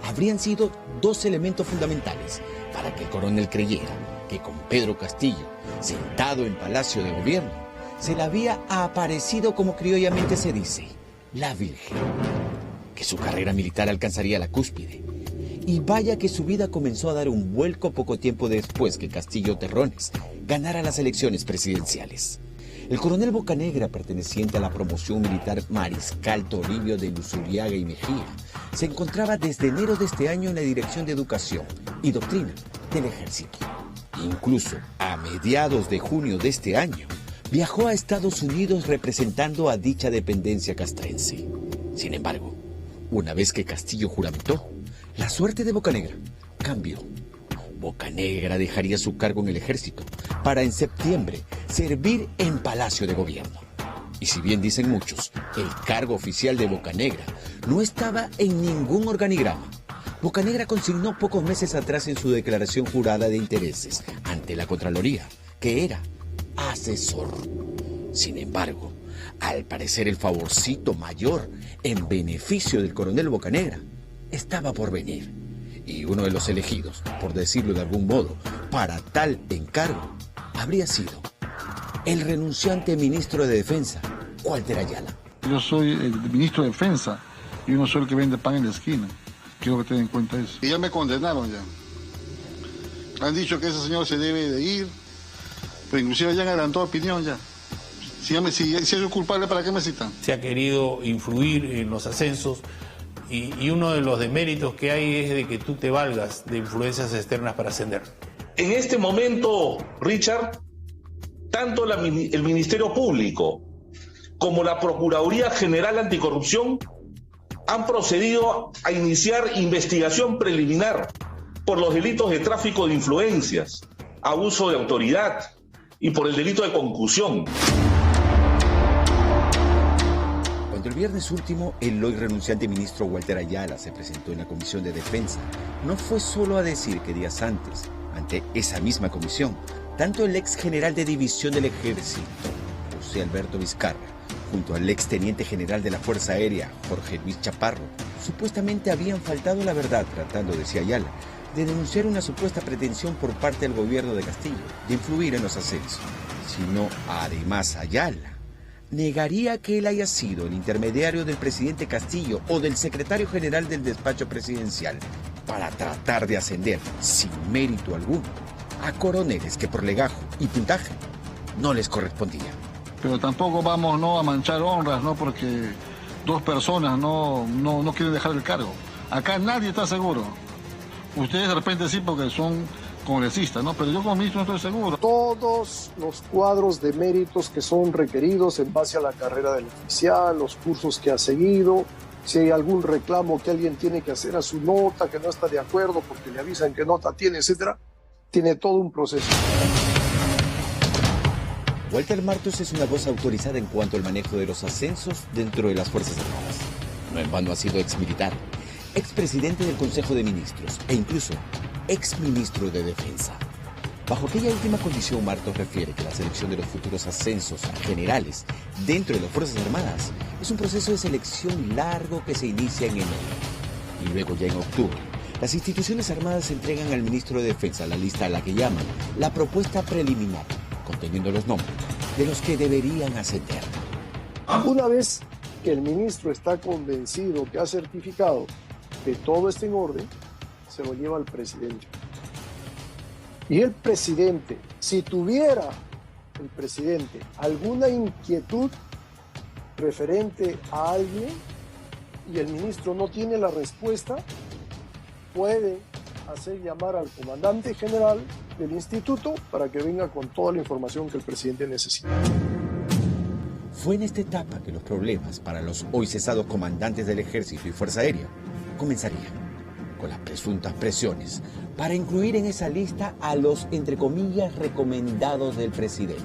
habrían sido dos elementos fundamentales para que el coronel creyera que con Pedro Castillo, sentado en Palacio de Gobierno, se le había aparecido, como criollamente se dice, la Virgen, que su carrera militar alcanzaría la cúspide. Y vaya que su vida comenzó a dar un vuelco poco tiempo después que Castillo Terrones ganara las elecciones presidenciales. El coronel Bocanegra, perteneciente a la promoción militar Mariscal Toribio de Luzuriaga y Mejía, se encontraba desde enero de este año en la Dirección de Educación y Doctrina del Ejército. Incluso a mediados de junio de este año, viajó a Estados Unidos representando a dicha dependencia castrense. Sin embargo, una vez que Castillo juramentó, la suerte de Bocanegra cambió. Bocanegra dejaría su cargo en el ejército para en septiembre servir en Palacio de Gobierno. Y si bien dicen muchos, el cargo oficial de Bocanegra no estaba en ningún organigrama. Bocanegra consignó pocos meses atrás en su declaración jurada de intereses ante la Contraloría que era asesor. Sin embargo, al parecer el favorcito mayor en beneficio del coronel Bocanegra estaba por venir. Y uno de los elegidos, por decirlo de algún modo, para tal encargo, habría sido el renunciante ministro de Defensa, Walter Ayala. Yo soy el ministro de Defensa y no soy el que vende pan en la esquina. Quiero que tengan en cuenta eso. Y ya me condenaron ya. Han dicho que ese señor se debe de ir, pero inclusive ya han adelantado opinión ya. Si es culpable, ¿para qué me citan? Se ha querido influir en los ascensos y uno de los deméritos que hay es de que tú te valgas de influencias externas para ascender. En este momento, Richard, tanto el Ministerio Público como la Procuraduría General Anticorrupción han procedido a iniciar investigación preliminar por los delitos de tráfico de influencias, abuso de autoridad y por el delito de concusión. Cuando el viernes último el hoy renunciante ministro Walter Ayala se presentó en la Comisión de Defensa, no fue solo a decir que días antes, ante esa misma comisión, tanto el ex general de división del Ejército, José Alberto Vizcarra, junto al ex teniente general de la Fuerza Aérea, Jorge Luis Chaparro, supuestamente habían faltado a la verdad tratando, decía Ayala, de denunciar una supuesta pretensión por parte del gobierno de Castillo de influir en los ascensos, sino además Ayala negaría que él haya sido el intermediario del presidente Castillo o del secretario general del despacho presidencial para tratar de ascender, sin mérito alguno, a coroneles que por legajo y puntaje no les correspondía. Pero tampoco vamos a manchar honras, porque dos personas no quieren dejar el cargo. Acá nadie está seguro. Ustedes de repente sí porque son congresistas, pero yo como ministro no estoy seguro. Todos los cuadros de méritos que son requeridos en base a la carrera del oficial, los cursos que ha seguido, si hay algún reclamo que alguien tiene que hacer a su nota, que no está de acuerdo porque le avisan qué nota tiene, etcétera, tiene todo un proceso. Walter Martos es una voz autorizada en cuanto al manejo de los ascensos dentro de las Fuerzas Armadas. No en vano ha sido exmilitar, expresidente del Consejo de Ministros e incluso exministro de Defensa. Bajo aquella última condición, Martos refiere que la selección de los futuros ascensos a generales dentro de las Fuerzas Armadas es un proceso de selección largo que se inicia en enero. Y luego ya en octubre, las instituciones armadas entregan al ministro de Defensa la lista a la que llaman la propuesta preliminar, conteniendo los nombres de los que deberían ascender. Una vez que el ministro está convencido, que ha certificado que todo está en orden, se lo lleva al presidente. Y el presidente, si tuviera el presidente alguna inquietud referente a alguien y el ministro no tiene la respuesta, puede hacer llamar al comandante general del instituto para que venga con toda la información que el presidente necesita. Fue en esta etapa que los problemas para los hoy cesados comandantes del Ejército y Fuerza Aérea comenzarían, con las presuntas presiones para incluir en esa lista a los, entre comillas, recomendados del presidente,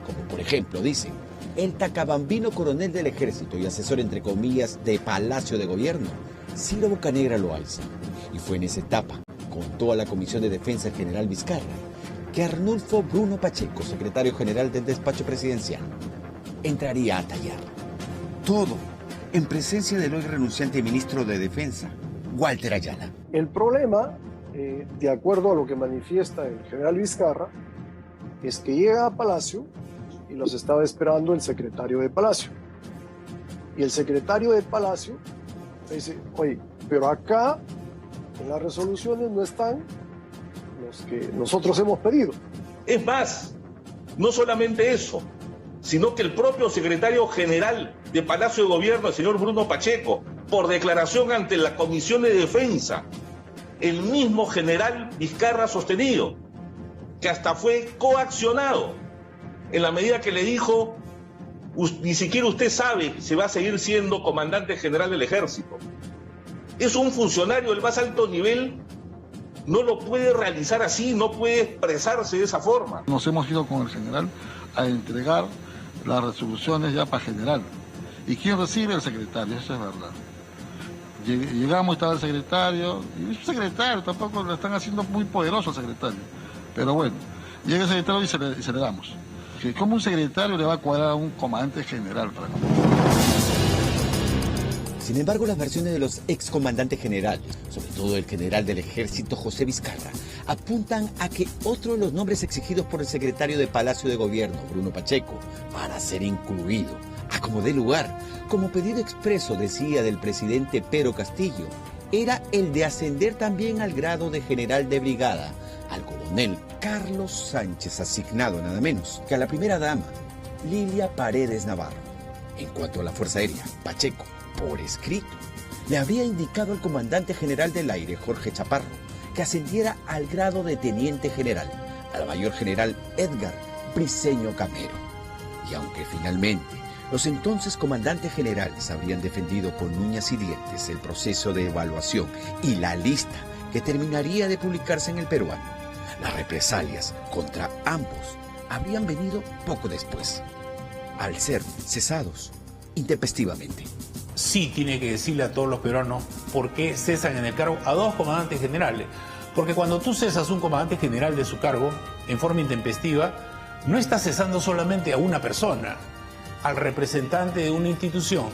como por ejemplo, dicen, el tacabambino coronel del Ejército y asesor, entre comillas, de Palacio de Gobierno, Ciro Bocanegra Loaiza. Y fue en esa etapa, contó a la Comisión de Defensa el general Vizcarra que Arnulfo Bruno Pacheco, secretario general del despacho presidencial, entraría a tallar todo en presencia del hoy renunciante ministro de Defensa, Walter Ayala. El problema, de acuerdo a lo que manifiesta el general Vizcarra, es que llega a Palacio y los estaba esperando el secretario de Palacio. Y el secretario de Palacio dice, oye, pero acá en las resoluciones no están los que nosotros hemos pedido. Es más, no solamente eso, sino que el propio secretario general de Palacio de Gobierno, el señor Bruno Pacheco, por declaración ante la Comisión de Defensa, el mismo general Vizcarra ha sostenido que hasta fue coaccionado en la medida que le dijo, ni siquiera usted sabe si va a seguir siendo comandante general del ejército. Es un funcionario del más alto nivel, no lo puede realizar así, no puede expresarse de esa forma. Nos hemos ido con el general a entregar las resoluciones ya para general. ¿Y quién recibe? El secretario, eso es verdad. Llegamos, estaba el secretario, y es un secretario, tampoco lo están haciendo muy poderoso el secretario. Pero bueno, llega el secretario y se le damos. ¿Cómo un secretario le va a cuadrar a un comandante general, Franco? Sin embargo, las versiones de los excomandantes generales, sobre todo el general del ejército José Vizcarra, apuntan a que otro de los nombres exigidos por el secretario de Palacio de Gobierno, Bruno Pacheco, para ser incluido, a como dé lugar, como pedido expreso, decía, del presidente Pedro Castillo, era el de ascender también al grado de general de brigada, al coronel Carlos Sánchez, asignado nada menos que a la primera dama, Lilia Paredes Navarro. En cuanto a la Fuerza Aérea, Pacheco, por escrito, le había indicado al comandante general del aire, Jorge Chaparro, que ascendiera al grado de teniente general, al mayor general Edgar Briceño Camero. Y aunque finalmente los entonces comandantes generales habrían defendido con uñas y dientes el proceso de evaluación y la lista que terminaría de publicarse en el Peruano, las represalias contra ambos habrían venido poco después, al ser cesados intempestivamente. Sí tiene que decirle a todos los peruanos por qué cesan en el cargo a dos comandantes generales. Porque cuando tú cesas un comandante general de su cargo en forma intempestiva, no estás cesando solamente a una persona, al representante de una institución.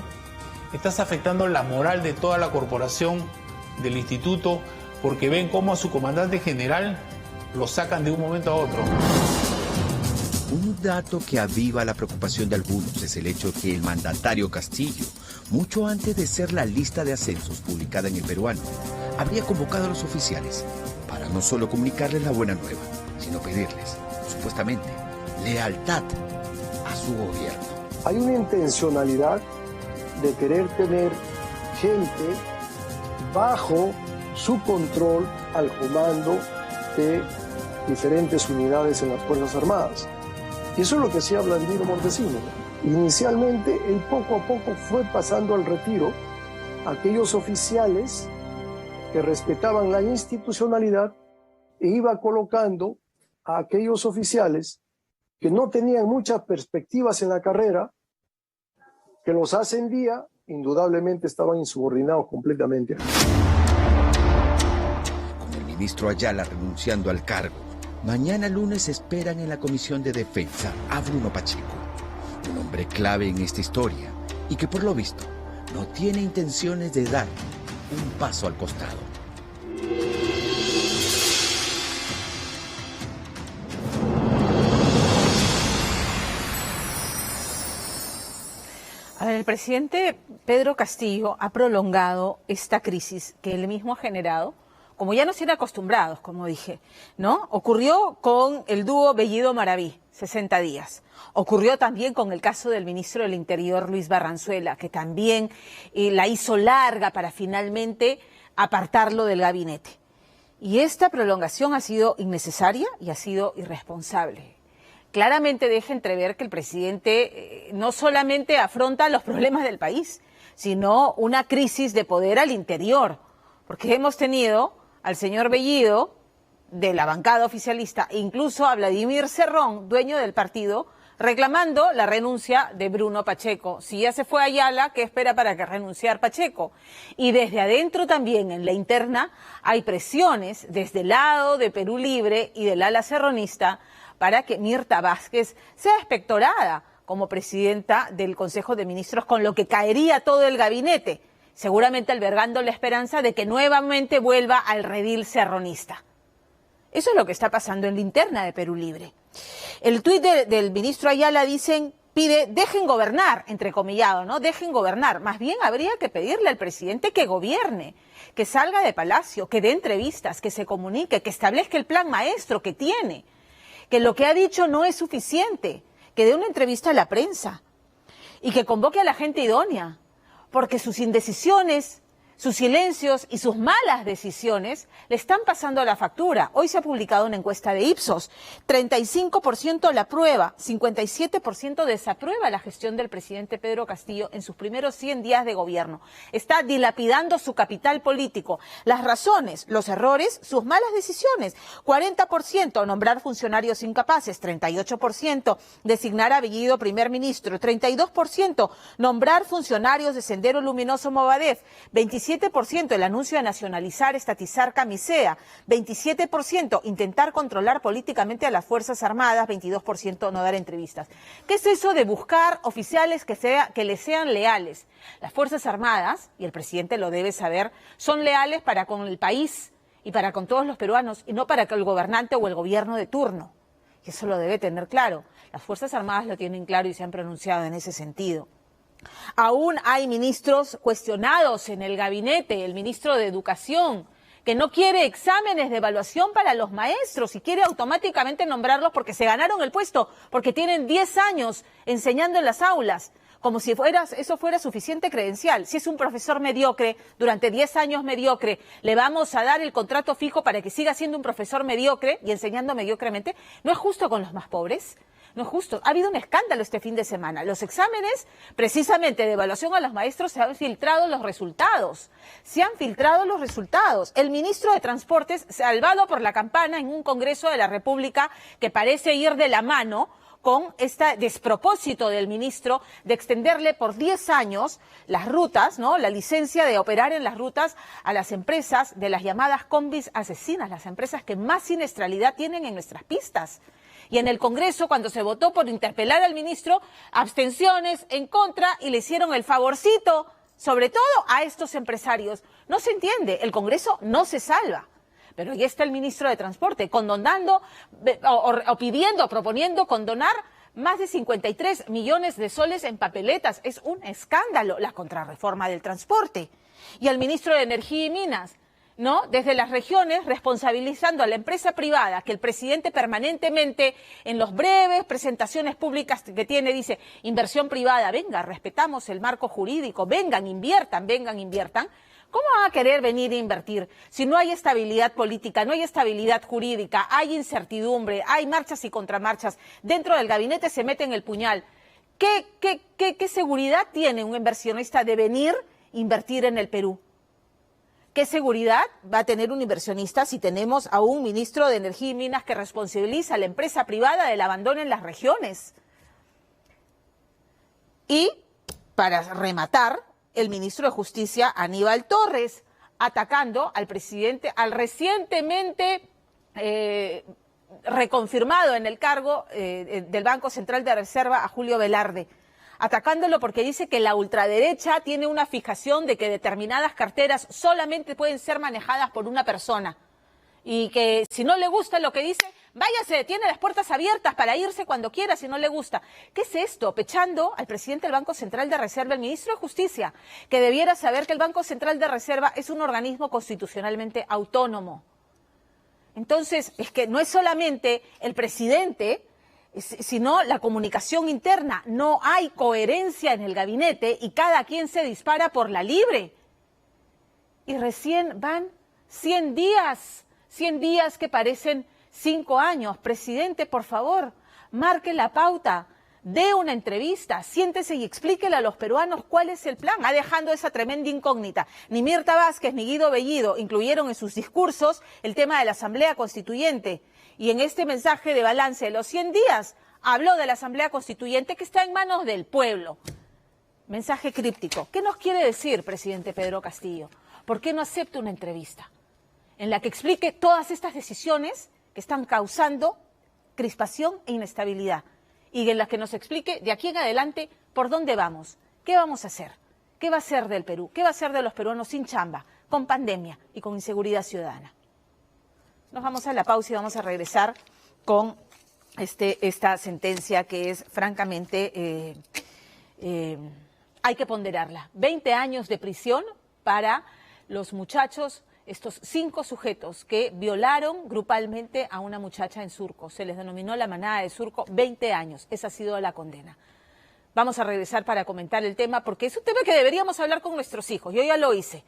Estás afectando la moral de toda la corporación, del instituto, porque ven cómo a su comandante general lo sacan de un momento a otro. Un dato que aviva la preocupación de algunos es el hecho que el mandatario Castillo, mucho antes de ser la lista de ascensos publicada en el Peruano, habría convocado a los oficiales para no solo comunicarles la buena nueva, sino pedirles, supuestamente, lealtad a su gobierno. Hay una intencionalidad de querer tener gente bajo su control al comando de diferentes unidades en las Fuerzas Armadas. Y eso es lo que hacía Blandino Montesinos. Inicialmente, él poco a poco fue pasando al retiro a aquellos oficiales que respetaban la institucionalidad e iba colocando a aquellos oficiales que no tenían muchas perspectivas en la carrera, que los ascendía, indudablemente estaban insubordinados completamente. Con el ministro Ayala renunciando al cargo, mañana lunes esperan en la Comisión de Defensa a Bruno Pacheco, un hombre clave en esta historia y que por lo visto no tiene intenciones de dar un paso al costado. A ver, el presidente Pedro Castillo ha prolongado esta crisis que él mismo ha generado, como ya nos tiene acostumbrados, como dije, ¿no? Ocurrió con el dúo Bellido-Maraví, 60 días. Ocurrió también con el caso del ministro del Interior, Luis Barranzuela, que también la hizo larga para finalmente apartarlo del gabinete. Y esta prolongación ha sido innecesaria y ha sido irresponsable. Claramente deja entrever que el presidente no solamente afronta los problemas del país, sino una crisis de poder al interior, porque hemos tenido al señor Bellido, de la bancada oficialista, e incluso a Vladimir Cerrón, dueño del partido, reclamando la renuncia de Bruno Pacheco. Si ya se fue Ayala, ¿qué espera para que renunciar Pacheco? Y desde adentro también, en la interna, hay presiones desde el lado de Perú Libre y del ala serronista para que Mirta Vázquez sea expectorada como presidenta del Consejo de Ministros, con lo que caería todo el gabinete, seguramente albergando la esperanza de que nuevamente vuelva al redil serronista. Eso es lo que está pasando en la interna de Perú Libre. El tuit del ministro Ayala pide, dejen gobernar, entrecomillado, ¿no? Dejen gobernar. Más bien habría que pedirle al presidente que gobierne, que salga de Palacio, que dé entrevistas, que se comunique, que establezca el plan maestro que tiene, que lo que ha dicho no es suficiente, que dé una entrevista a la prensa y que convoque a la gente idónea, porque sus indecisiones, sus silencios y sus malas decisiones le están pasando la factura. Hoy se ha publicado una encuesta de Ipsos. 35% la aprueba, 57% desaprueba la gestión del presidente Pedro Castillo en sus primeros 100 días de gobierno. Está dilapidando su capital político. Las razones, los errores, sus malas decisiones. 40% nombrar funcionarios incapaces, 38% designar a Bellido primer ministro, 32% nombrar funcionarios de Sendero Luminoso Movadef, 27% el anuncio de nacionalizar, estatizar Camisea, 27% intentar controlar políticamente a las Fuerzas Armadas, 22% no dar entrevistas. ¿Qué es eso de buscar oficiales que les sean leales? Las Fuerzas Armadas, y el presidente lo debe saber, son leales para con el país y para con todos los peruanos, y no para con el gobernante o el gobierno de turno. Y eso lo debe tener claro. Las Fuerzas Armadas lo tienen claro y se han pronunciado en ese sentido. Aún hay ministros cuestionados en el gabinete, el ministro de Educación, que no quiere exámenes de evaluación para los maestros y quiere automáticamente nombrarlos porque se ganaron el puesto, porque tienen 10 años enseñando en las aulas, como si eso fuera suficiente credencial. Si es un profesor mediocre, durante 10 años mediocre, le vamos a dar el contrato fijo para que siga siendo un profesor mediocre y enseñando mediocremente. ¿No es justo con los más pobres? No es justo. Ha habido un escándalo este fin de semana. Los exámenes, precisamente de evaluación a los maestros, se han filtrado los resultados. El ministro de Transportes, salvado por la campana en un Congreso de la República que parece ir de la mano con este despropósito del ministro de extenderle por 10 años las rutas, ¿no? La licencia de operar en las rutas a las empresas de las llamadas combis asesinas, las empresas que más siniestralidad tienen en nuestras pistas. Y en el Congreso, cuando se votó por interpelar al ministro, abstenciones en contra y le hicieron el favorcito, sobre todo a estos empresarios. No se entiende, el Congreso no se salva. Pero ahí está el ministro de Transporte condonando proponiendo condonar más de 53 millones de soles en papeletas. Es un escándalo la contrarreforma del transporte. Y el ministro de Energía y Minas, ¿no? Desde las regiones, responsabilizando a la empresa privada, que el presidente permanentemente en las breves presentaciones públicas que tiene dice, inversión privada, venga, respetamos el marco jurídico, vengan, inviertan. ¿Cómo van a querer venir a invertir si no hay estabilidad política, no hay estabilidad jurídica, hay incertidumbre, hay marchas y contramarchas? Dentro del gabinete se meten el puñal. ¿Qué seguridad tiene un inversionista de venir a invertir en el Perú? ¿Qué seguridad va a tener un inversionista si tenemos a un ministro de Energía y Minas que responsabiliza a la empresa privada del abandono en las regiones? Y, para rematar, el ministro de Justicia, Aníbal Torres, atacando al presidente, al recientemente reconfirmado en el cargo del Banco Central de Reserva a Julio Velarde, atacándolo porque dice que la ultraderecha tiene una fijación de que determinadas carteras solamente pueden ser manejadas por una persona y que si no le gusta lo que dice, váyase, tiene las puertas abiertas para irse cuando quiera si no le gusta. ¿Qué es esto? Pechando al presidente del Banco Central de Reserva, el ministro de Justicia, que debiera saber que el Banco Central de Reserva es un organismo constitucionalmente autónomo. Entonces, es que no es solamente el presidente, sino la comunicación interna. No hay coherencia en el gabinete y cada quien se dispara por la libre. Y recién van 100 días que parecen 5 años. Presidente, por favor, marque la pauta, dé una entrevista, siéntese y explíquele a los peruanos cuál es el plan. Ha dejado esa tremenda incógnita. Ni Mirta Vázquez ni Guido Bellido incluyeron en sus discursos el tema de la Asamblea Constituyente. Y en este mensaje de balance de los 100 días habló de la Asamblea Constituyente que está en manos del pueblo. Mensaje críptico. ¿Qué nos quiere decir, presidente Pedro Castillo? ¿Por qué no acepta una entrevista en la que explique todas estas decisiones que están causando crispación e inestabilidad y en las que nos explique de aquí en adelante por dónde vamos, qué vamos a hacer, qué va a ser del Perú, qué va a ser de los peruanos sin chamba, con pandemia y con inseguridad ciudadana? Nos vamos a la pausa y vamos a regresar con esta sentencia que es francamente, hay que ponderarla. 20 años de prisión para los muchachos, estos 5 sujetos que violaron grupalmente a una muchacha en Surco. Se les denominó la manada de Surco, 20 años. Esa ha sido la condena. Vamos a regresar para comentar el tema porque es un tema que deberíamos hablar con nuestros hijos. Yo ya lo hice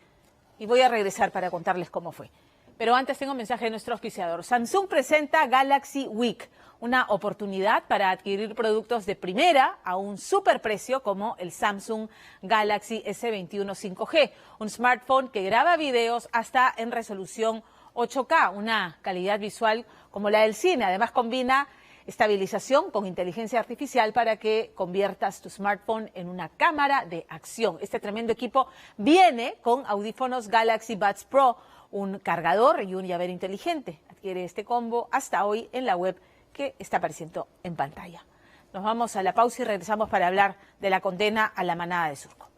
y voy a regresar para contarles cómo fue. Pero antes tengo un mensaje de nuestro auspiciador. Samsung presenta Galaxy Week, una oportunidad para adquirir productos de primera a un superprecio como el Samsung Galaxy S21 5G, un smartphone que graba videos hasta en resolución 8K, una calidad visual como la del cine. Además combina estabilización con inteligencia artificial para que conviertas tu smartphone en una cámara de acción. Este tremendo equipo viene con audífonos Galaxy Buds Pro, un cargador y un llavero inteligente. Adquiere este combo hasta hoy en la web que está apareciendo en pantalla. Nos vamos a la pausa y regresamos para hablar de la condena a la manada de Surco.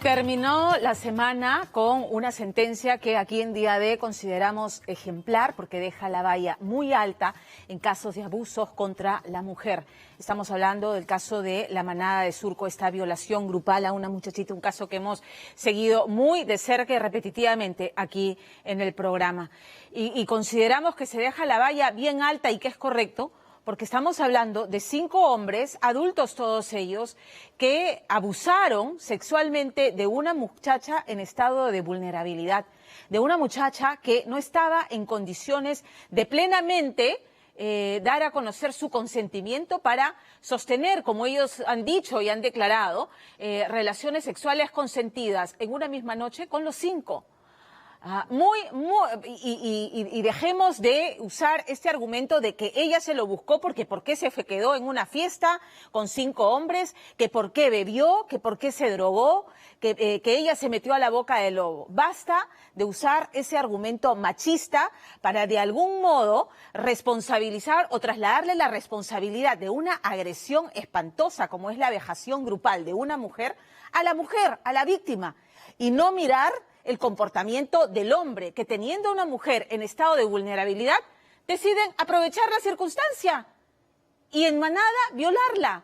Terminó la semana con una sentencia que aquí en Día D consideramos ejemplar porque deja la valla muy alta en casos de abusos contra la mujer. Estamos hablando del caso de la manada de Surco, esta violación grupal a una muchachita, un caso que hemos seguido muy de cerca y repetitivamente aquí en el programa. Y consideramos que se deja la valla bien alta y que es correcto, porque estamos hablando de 5 hombres, adultos todos ellos, que abusaron sexualmente de una muchacha en estado de vulnerabilidad, de una muchacha que no estaba en condiciones de plenamente dar a conocer su consentimiento para sostener, como ellos han dicho y han declarado, relaciones sexuales consentidas en una misma noche con los 5. Y dejemos de usar este argumento de que ella se lo buscó porque por qué se quedó en una fiesta con 5 hombres, que por qué bebió, que por qué se drogó, que ella se metió a la boca del lobo. Basta de usar ese argumento machista para de algún modo responsabilizar o trasladarle la responsabilidad de una agresión espantosa como es la vejación grupal de una mujer, a la víctima, y no mirar el comportamiento del hombre, que teniendo a una mujer en estado de vulnerabilidad, deciden aprovechar la circunstancia y en manada violarla.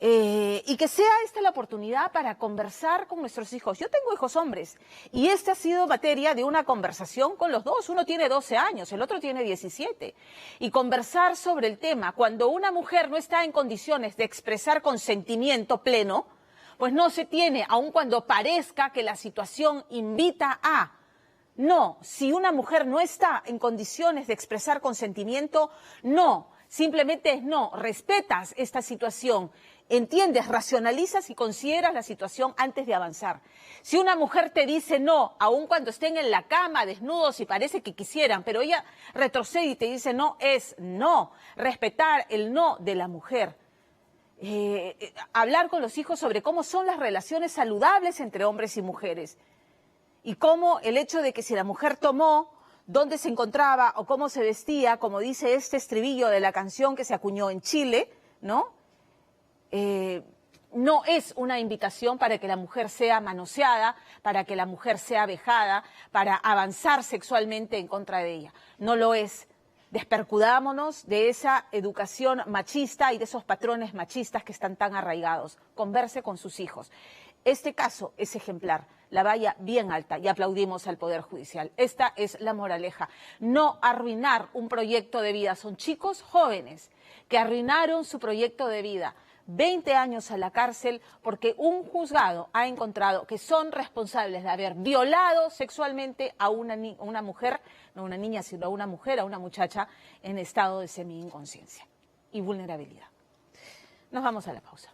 Y que sea esta la oportunidad para conversar con nuestros hijos. Yo tengo hijos hombres y esta ha sido materia de una conversación con los dos. Uno tiene 12 años, el otro tiene 17. Y conversar sobre el tema, cuando una mujer no está en condiciones de expresar consentimiento pleno, pues no se tiene, aun cuando parezca que la situación invita a. No, si una mujer no está en condiciones de expresar consentimiento, no, simplemente es no, respetas esta situación, entiendes, racionalizas y consideras la situación antes de avanzar. Si una mujer te dice no, aun cuando estén en la cama desnudos y parece que quisieran, pero ella retrocede y te dice no, es no, respetar el no de la mujer. Hablar con los hijos sobre cómo son las relaciones saludables entre hombres y mujeres y cómo el hecho de que si la mujer tomó, dónde se encontraba o cómo se vestía, como dice este estribillo de la canción que se acuñó en Chile, ¿no? No es una invitación para que la mujer sea manoseada, para que la mujer sea vejada, para avanzar sexualmente en contra de ella. No lo es. Despercudámonos de esa educación machista y de esos patrones machistas que están tan arraigados. Converse con sus hijos. Este caso es ejemplar, la valla bien alta y aplaudimos al Poder Judicial. Esta es la moraleja. No arruinar un proyecto de vida. Son chicos jóvenes que arruinaron su proyecto de vida. 20 años a la cárcel porque un juzgado ha encontrado que son responsables de haber violado sexualmente a una mujer, no a una niña, sino a una mujer, a una muchacha en estado de semi-inconsciencia y vulnerabilidad. Nos vamos a la pausa.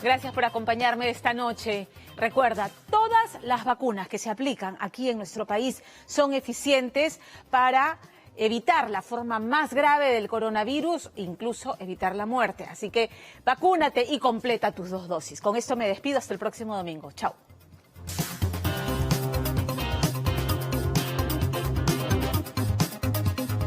Gracias por acompañarme esta noche. Recuerda, todas las vacunas que se aplican aquí en nuestro país son eficientes para evitar la forma más grave del coronavirus, incluso evitar la muerte. Así que vacúnate y completa tus 2 dosis. Con esto me despido hasta el próximo domingo. Chao.